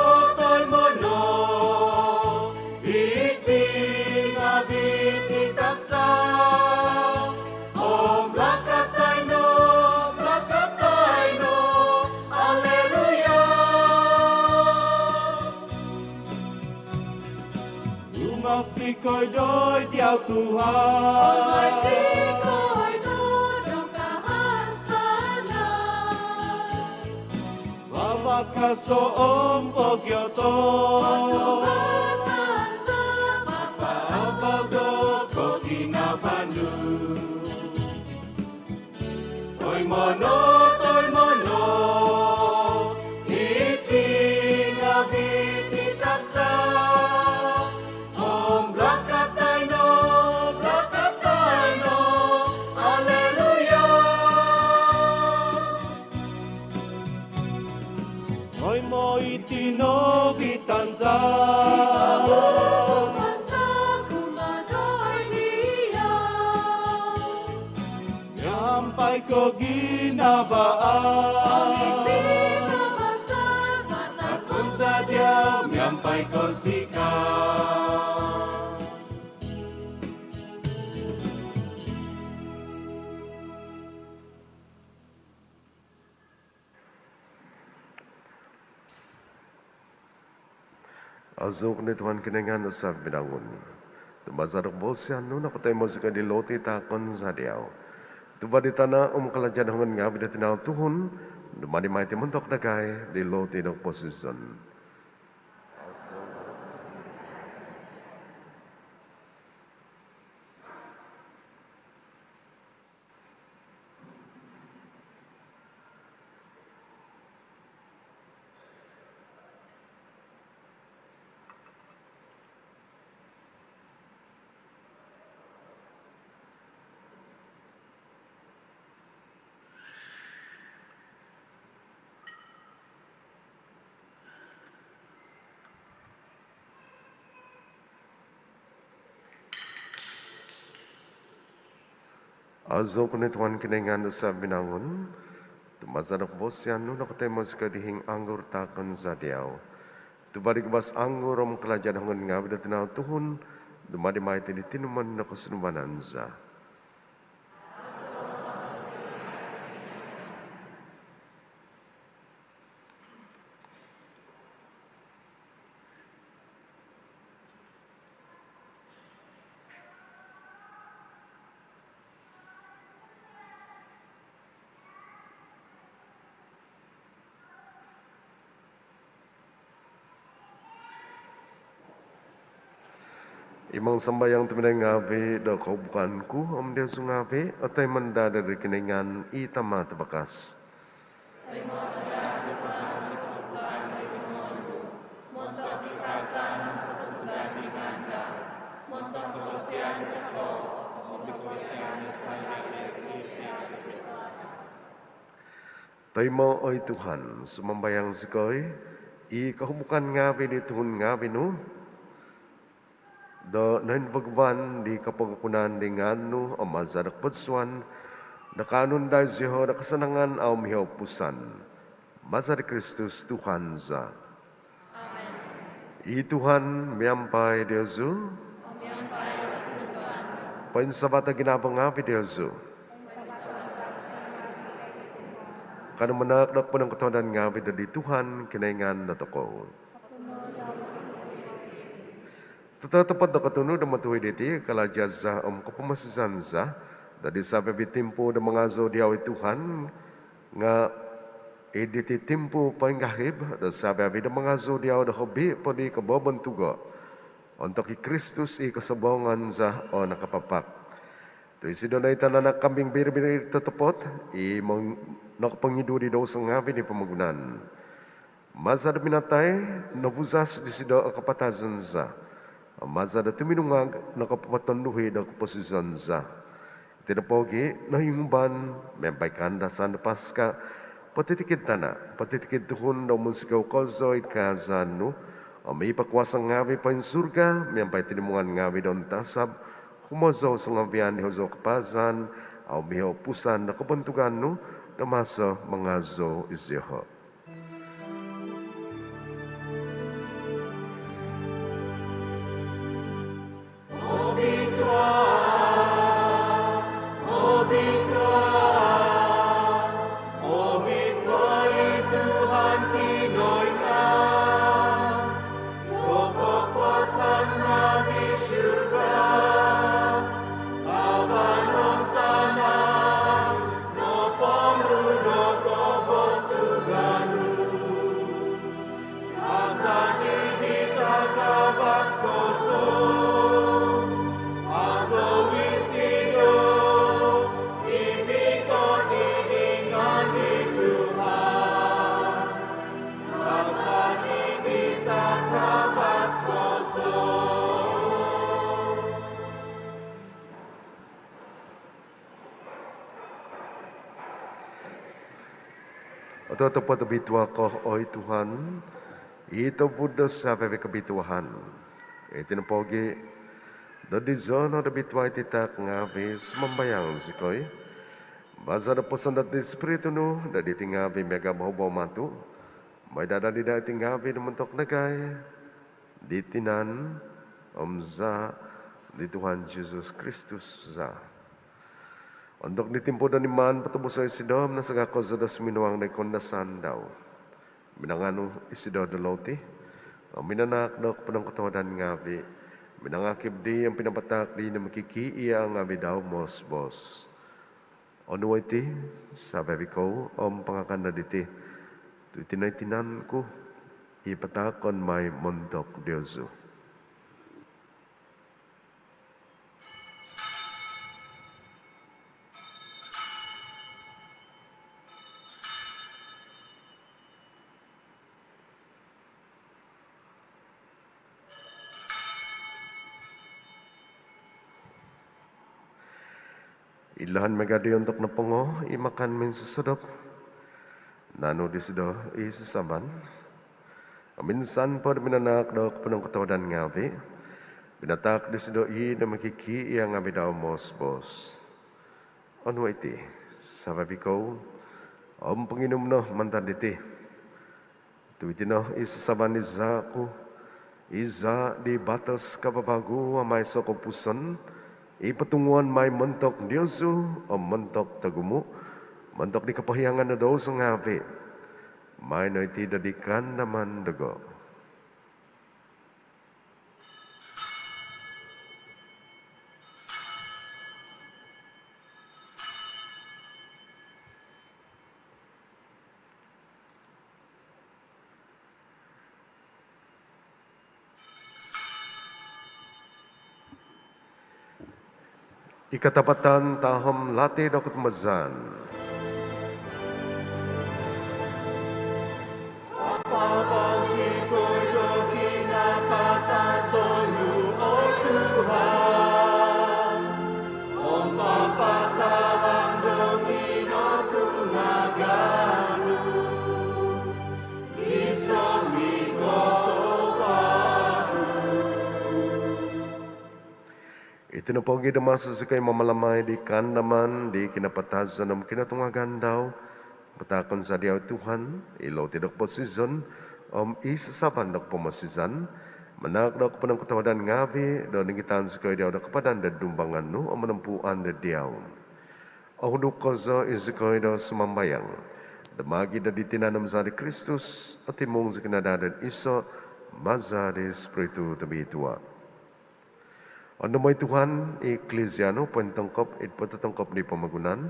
B: iting abit itaksa. Om blakatay no, Alleluia.
F: Lumaksikoy doy diyaw
B: Ay
F: Tuhan
B: sikoy no, dong kahansanan.
F: pagkasoong pagyoto.
B: Paapagod ko kinabandu. Toy mono, ipinabit itaksa. Om blakatay no, Alleluia.
F: Hoy mo itinobitanza. Yampay ko ginabaan.
B: Akun sadya miampay konsika.
A: Azok ni Tuhan kinengan sa binangon. Tumasarak mo siya nun ako tayo mo sa kaniloti takon sa diyaw. Tubadita na kalajyan hangan nga binatinaw tuhon. Dumani may timuntok na kay diloti ng posisyon. Azo ko ni Tuhan kinengan sa binangon. Tumasarak mo siya nun ako tayo mo sa kadihing anggur takon sa diyaw. Tubarig bas anggur om kalajyan hangan nga binatinaw tuhon. Dumadi may tinitinuman na kusunumanan sa. Imang sambayang tuminay ngabi daw kaubukan ko am Diyos ngabi at ay mandada rin kiningan itama tabakas. Tay mo oy Tuhan, sumambayang sikoy, ikahubukan ngabi di tuhon ngabi no, do nan bagwan di kapagakunan di nganu o mazarak putswan nakanon dahil siya nakasanangan o mihaw pusan Mazar Kristus Tuhan za. Amen. I Tuhan miyampay Diyosu. Pain sabata ginabang ngapi Diyosu. Kanang manakdak po ng katawanan ngapi di Tuhan kinaingan na toko. Tatapat na katunod ang matuwi diti, kalajaz sa kapamasisan sa, dadi sa bitimpo ng mga zodiaw Tuhan, nga editi timpo pangahib, da sa ng mga zodiaw na hobi, padi kababantuga, untuk i Kristus i kasabongan sa o nakapapak. Ito isidonay tanan na kambing biribiri tatapot, i nakapangiduri daw sa ngabi ni pamagunan. Mazad minatay, nabuzas di sido ang kapatazan sa, Mazada tuminungag nakapatanduhi na kaposisan sa. Tinapogi na hingumban, membay kanda sa napaska, patitikid tana, patitikid tuhon na musikaw kolzoid kazan no, may pakwasang ngabi pa yung surga, membay tinimungan ngabi doon tasab, humazaw sa ngabian ni Hozo kapazan, mihaw pusan na kabantugan no, na masa mga zo isyaho.
B: Tuhan
A: Atau tepat bitua kau oi Tuhan, itu Buddha sampai kebituan. Itu napogi, dari zona ada bitua titak ngabis membayang sikoi. Bazar pesan dari spiritu nu, dari tinggal mega bau matu. Mai dada tidak tinggal mentok negai. Di tinan Za di Tuhan Yesus Kristus za. Untuk ditimpu dan iman petemu saya sidom na sagako zada seminuang na kondasan daw. Minanganu isido daloti. Minanak dok penang katawadan ngavi. Minangakib di yang pinapatak di na makiki iya ngavi daw mos. Ono iti sabi ko pangakanda diti. Tuitinay tinan ko ipatakon may montok Diyoso. Ilahan megadi untuk napungo, imakan min susedap. Nano disido isasaban. Minsan po minanak daw punong katawadan ngavi. Binatak disido na makiki iya ngavi daw bos. Ano iti? Sabi ko, panginom no mantan iti. Tuwiti no isasaban iza ko. Iza di batas kababago amay sokopusan. Ipatunguan may mentok Diyosu o mentok tagumu. Mentok di kapahiyangan na daw sa ngavi. May na iti dadikan naman dago. Ikatapatan tahom lati dakot mazan. Itinapogi damasa sa kay mamalamay di kandaman, di kinapatasan ng kinatungagan daw. Patakon sa diyaw Tuhan, ilaw tidak po season, isasaban dak po masizan. Manak dak po ng katawadan ngavi, daw ningitan sa kay diyaw dak kapadan da dumbangan no, o manampuan da diyaw. Ahuduk ko sa isikoy daw sumambayang. Damagi da ditinanam sa di Kristus, at imong sa kinadadan iso, maza di Espiritu tabituwa. Ano may Tuhan, Ecclesiano, pantangkap, patutangkap ni pamagunan.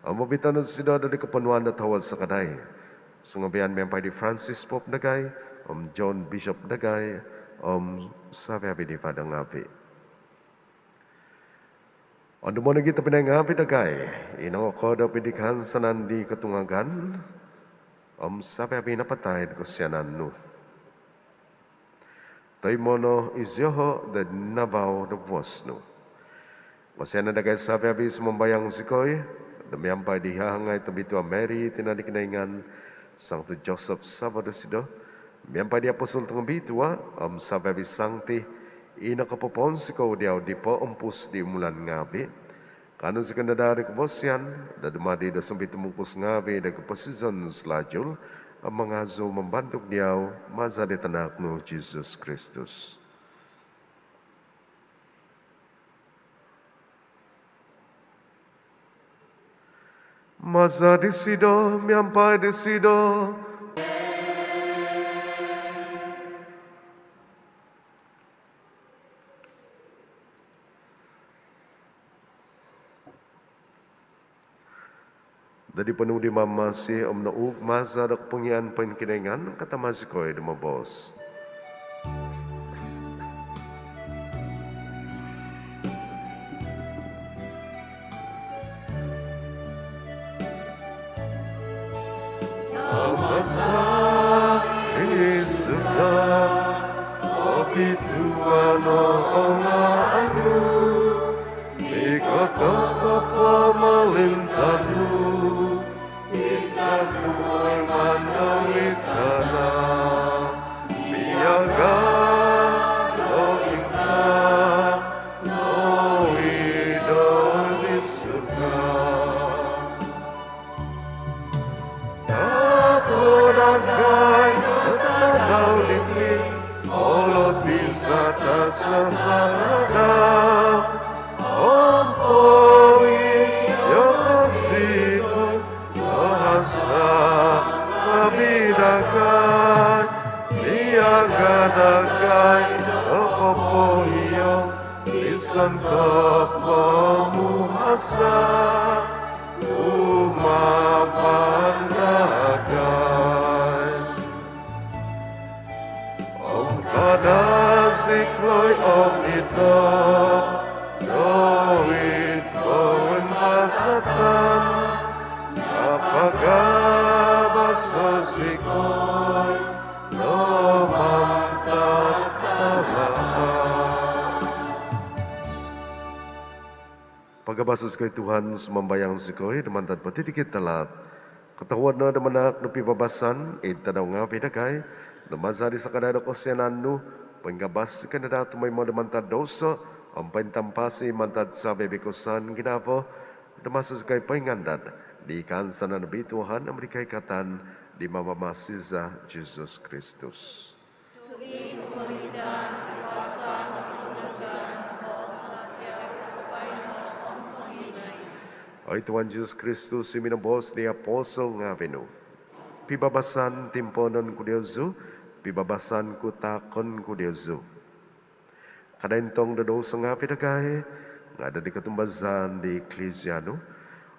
A: Ang mabitan na sila dari kapanuan na tawad sa kaday. Sungabihan may di Francis Pope Dagay, John Bishop Dagay, sabi ni Padang Ngapi. Ano mo na kita pinangapi Dagay, inang ako daw pindikahan sa nandi katungagan, sabi na patay ko siya nanu. Tay mono izyoho da nabaw da vosno. Masya na dagay sabi abis mambayang sikoy, damiyampay dihangay tabito Mary tinadikinaingan Santo Joseph Sabado sido. Miyampay di apostol tong bitua, sabi abis sangti, inakapopon sikoy diaw di po umpus di umulan ngabi. Kanon si kandadari kabosyan, da dumadi da sambito mungkus ngabi da kapasizan slajul, ang mga zo membantuk diaw mazali tanak no Jesus Kristus. Maza disido, miampay disido. Dari penuh di mamasi naug masa dak pengian penkinengan kata masikoy di mabos. Amasa isuda opituano anu ikataka pamalintanu. Isa buhay dagai tadau diti olo tisa tasasada ompoi yokosiko yohasa kabidakai niagadakai okopohiyo isantop pemuhasa umapandagai Om kadasikloi ovito doit koen pasatan apagabasosikoi no Pagabasas kay Tuhan sumambayang sikoi demantat patitikit talat. Ketahuan na demanak nupi babasan itadaw nga vidagay namazari sa kanada ko senanu penggabas kanada tumay mo demantad dosa ang pentampasi mantad sa bebikosan ginavo demasas kay pengandad di kansa na nabi Tuhan Amerikay katan di mamamasiza Jesus Kristus. Ay Tuhan Jesus Kristus, iminabos ni Apostol nga vino. Pibabasan timponon ku Diyosu, pibabasan ku takon ku Diyosu. Kadaintong dadosa nga pinagay, nga ada di katumbazan di Ecclesiano,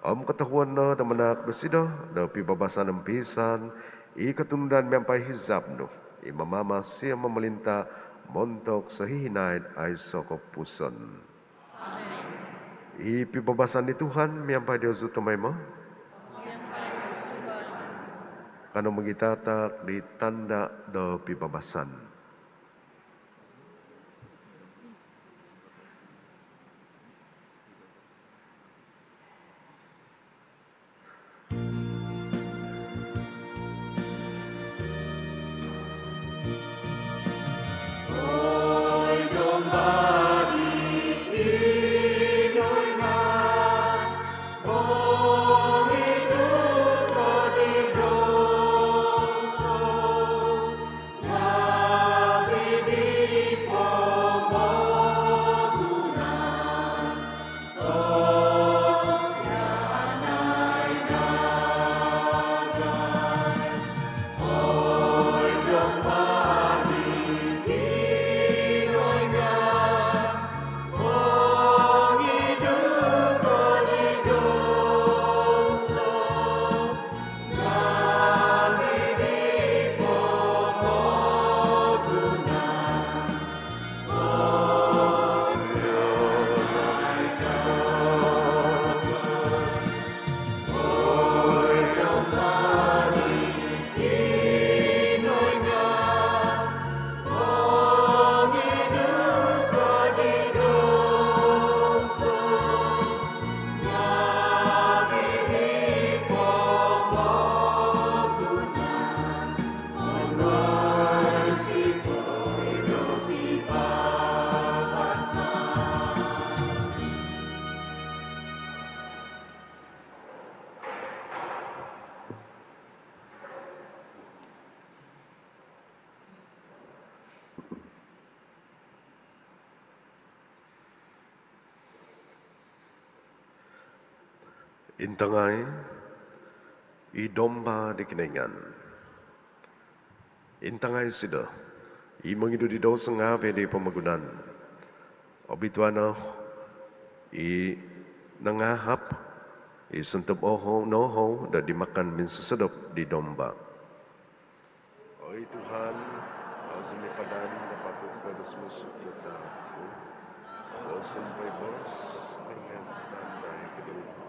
A: katahuan na damanak dosido, da pibabasan ng pisan, ikatundan miyang hizab no, imamama siya mamalinta, montok sa hihinaid ay sokopuson. Ipibabasan ni Tuhan, miyambay Diyos utumay mo. Kano magitatak di tanda do pibabasan. Intangay, idomba di kinaingan. Intangay sida, imong ido di daw sa ngabe di pamagunan. Obituano, nangahap, isuntab oho, noho, da di makan minsasadop di domba. Oy Tuhan, kau sumipadan na patut ka das musuk na tao. Kau sumpay bos, dengan sanay kedua.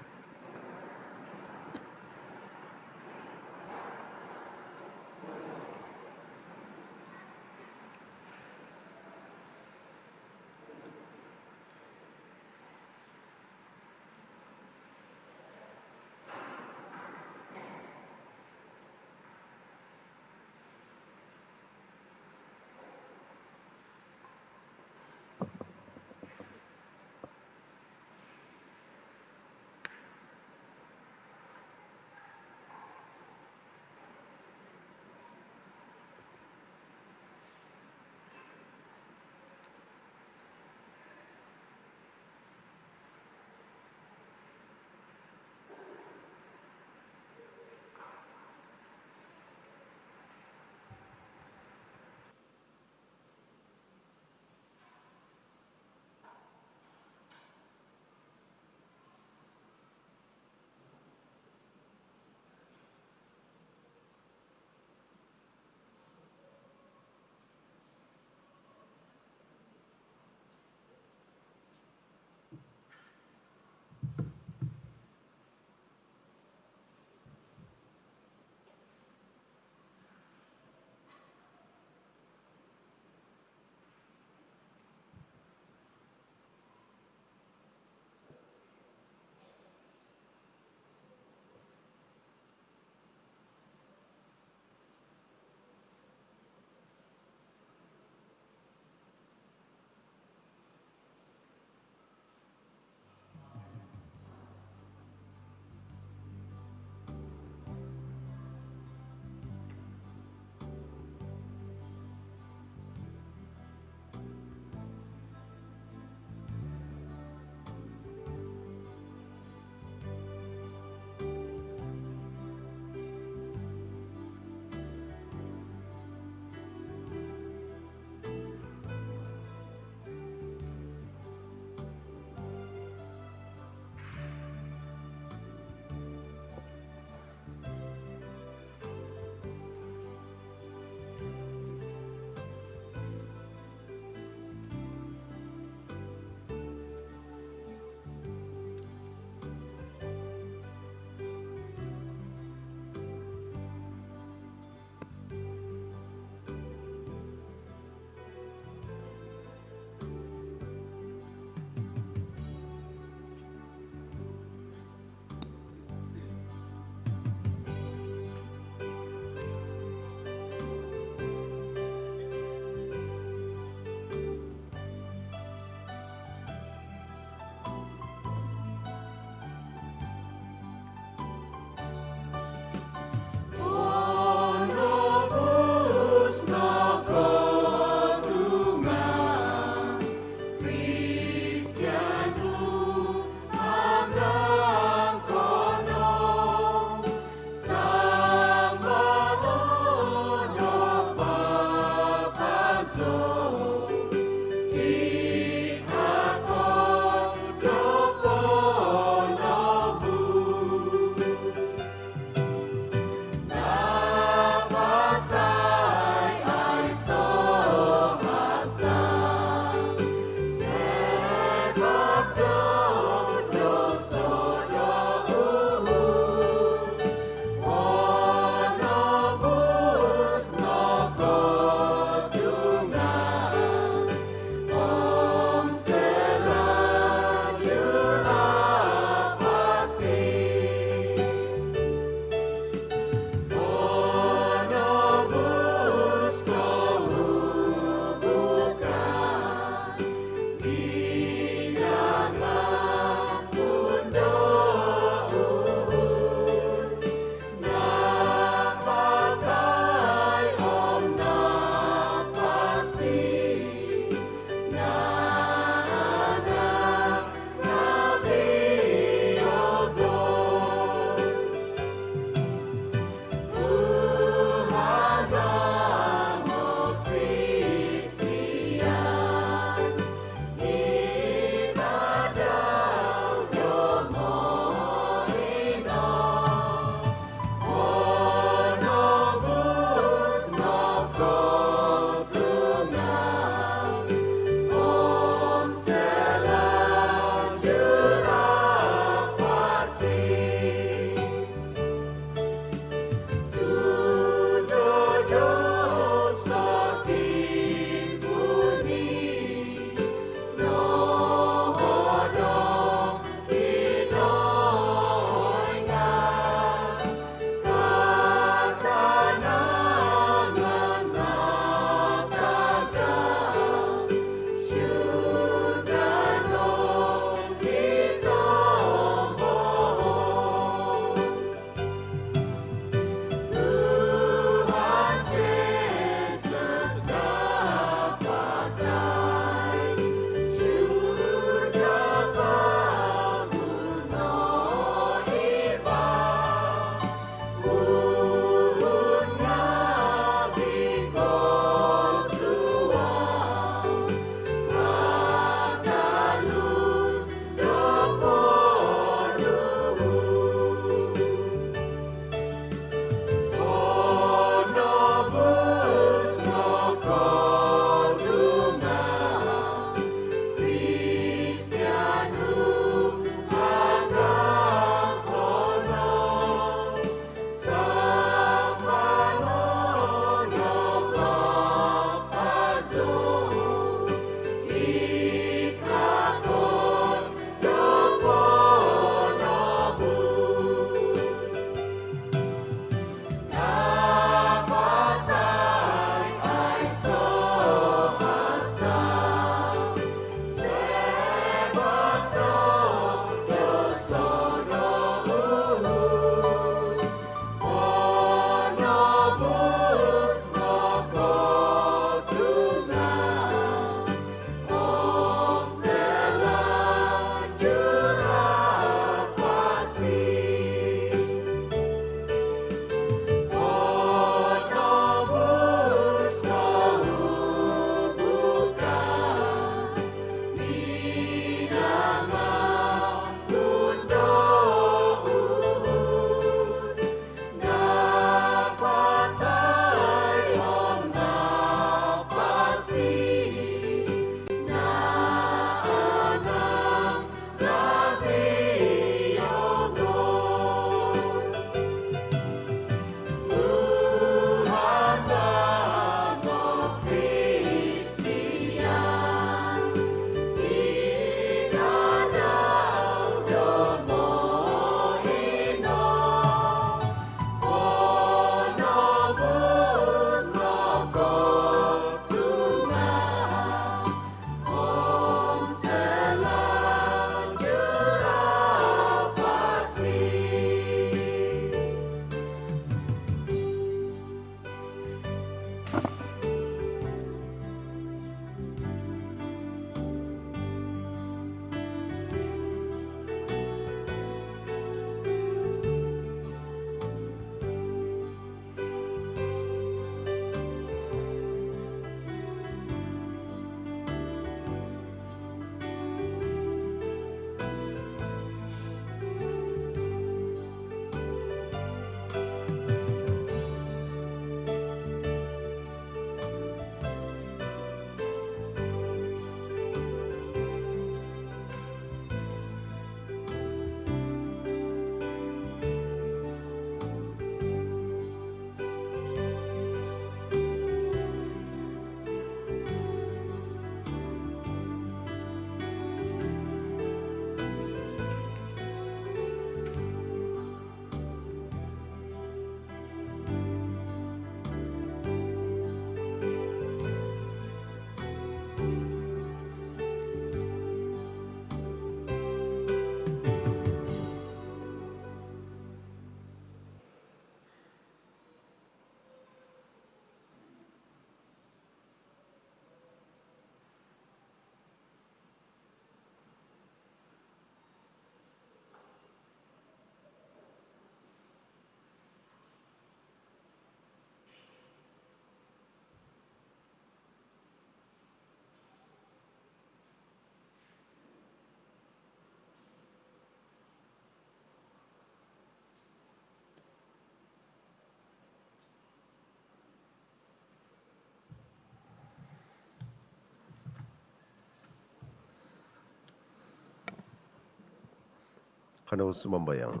A: Kano sumambayang.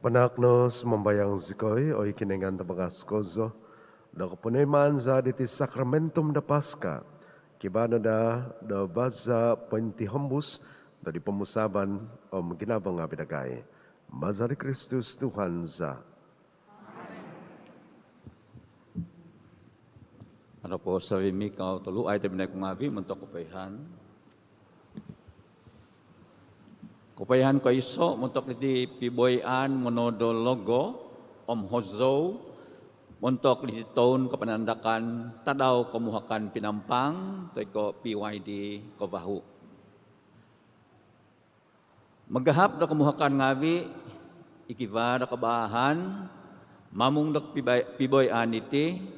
A: Panakno sumambayang zikoy o ikinengan tabagas kozo da kapunayman za diti sakramentum da Paska kibano da baza pentihambus dari pemusaban ginabang nga pinagay. Mazari Kristus Tuhan za.
G: Ano po sa wimi kau tulu ay tabi na kumabi mentok kupayhan. Kupayhan ko iso mentok di piboyan monodologo om hozo mentok di tahun kepenandakan tadaw kemuhakan pinampang teko PYD kobahu. Magahap da kemuhakan ngawi ikiba da kabahan mamung da piboyan iti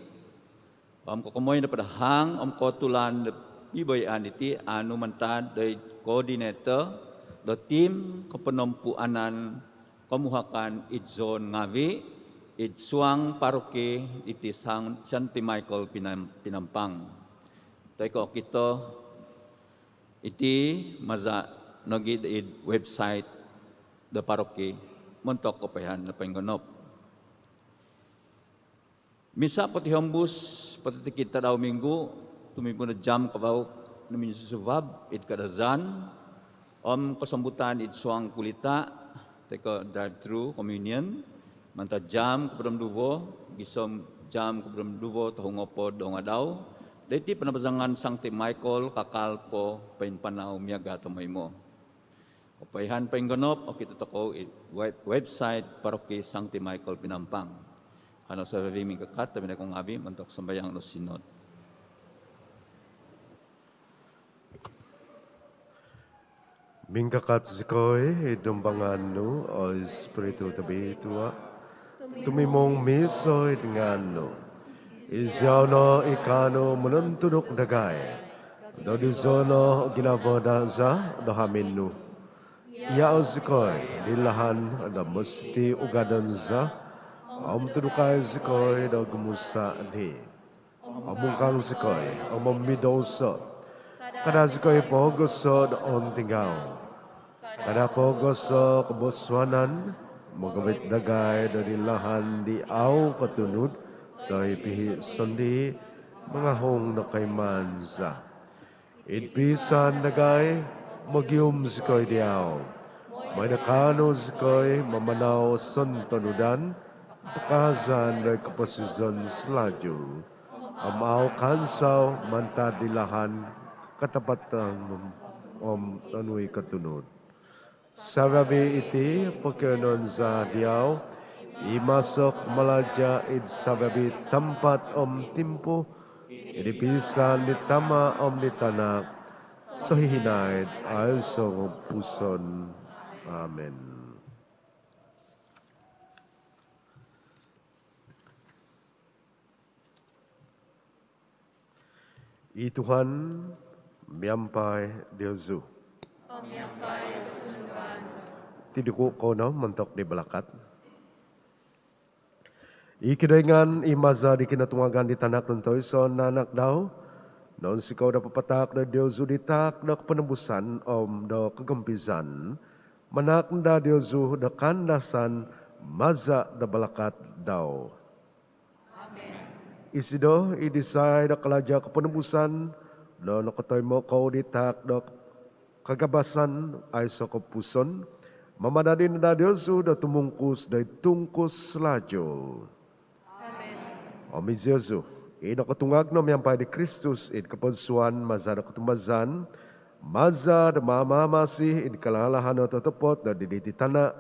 G: Om kokomoy na padahang om kotulan de piboyan iti anu mantad de koordinator do tim kepenompuanan kemuhakan idzon ngawi idsuang paroki iti sang St. Michael Pinampang. Teko kita iti maza nogi id website de paroki montok kopayan na penggonop. Misa pati hambus pati kita daw minggu tumipon na jam kabaw namin susubab id kadazan om kesambutan id suang kulita teko drive-thru communion manta jam kepadam duvo gisom jam kepadam duvo tahungopo dong adaw deti penabazangan Sancti Michael kakalpo painpanaw miaga tamaymo kapayhan painggonop o kita toko website paroki Sancti Michael Pinampang. Ano sa viming kakat, tabi na kong abi, mantok sambayang no sinod.
A: Mingkakat zikoy, idumbangan no, o Espiritu tabi tua, tumimong miso idngan no, isyaw no ikano mununtunok dagay, do dizono ginavoda za dohamin no, iyaw zikoy, dilahan da musti ugadan za, Om tudukay zikoy da gumusa di. Omungkang zikoy, omamidoso. Kada zikoy pogoso da on tinggaw. Kada pogoso kabuswanan, magawit dagay dari lahan di aw katunod, to'y pihi sondi, mga hong na kay manza. Idpisan dagay, magyum zikoy di aw. May nakano zikoy, mamanaw santanudan, Pakazan dari keposisyon selaju, amaw kansaw mantadilahan katapatan tanui katunod. Sababi iti pagkanon sa diyaw, imasok malaja id sababi tempat timpo, idipisan di tama di tanak, sohihinaid ay so puson. Amen. I Tuhan, miyampay Diyosu. Tiduko ko na mantok di balakat. Ikidayngan imaza di kinatungagan di tanak ng toyson nanak daw. Noon sikaw na papatak na Diyosu di tak na penembusan da kagampisan. Manak da Diyosu da kandasan maza da balakat daw. Isido, idisay na kalaja kapanembusan, no nakatoy mo kau ditak do kagabasan ay sa kapuson, mamadadin na Diyosu da tumungkus da tungkus selajol. Amen. O mi Diyosu, inakatungag no miyampay di Kristus, in kapansuan, maza na katumazan, maza da mamamasi, in kalalahan na tatapot, na didititana,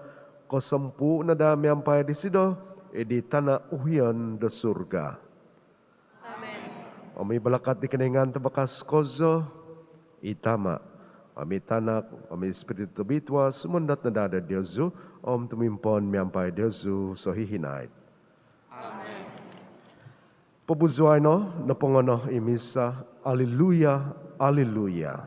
A: kosampu na da miyampay di sido, iditana uhiyan da surga. Ami balakat di kaningan tabakas kozo, itama. Ami tanak, ami espiritu bitwa, sumundat na dada Diyosu, tumimpon miyampay Diyosu, so hihinait. Amen. Pabuzuay no, napongono imisa, Alleluia, Alleluia.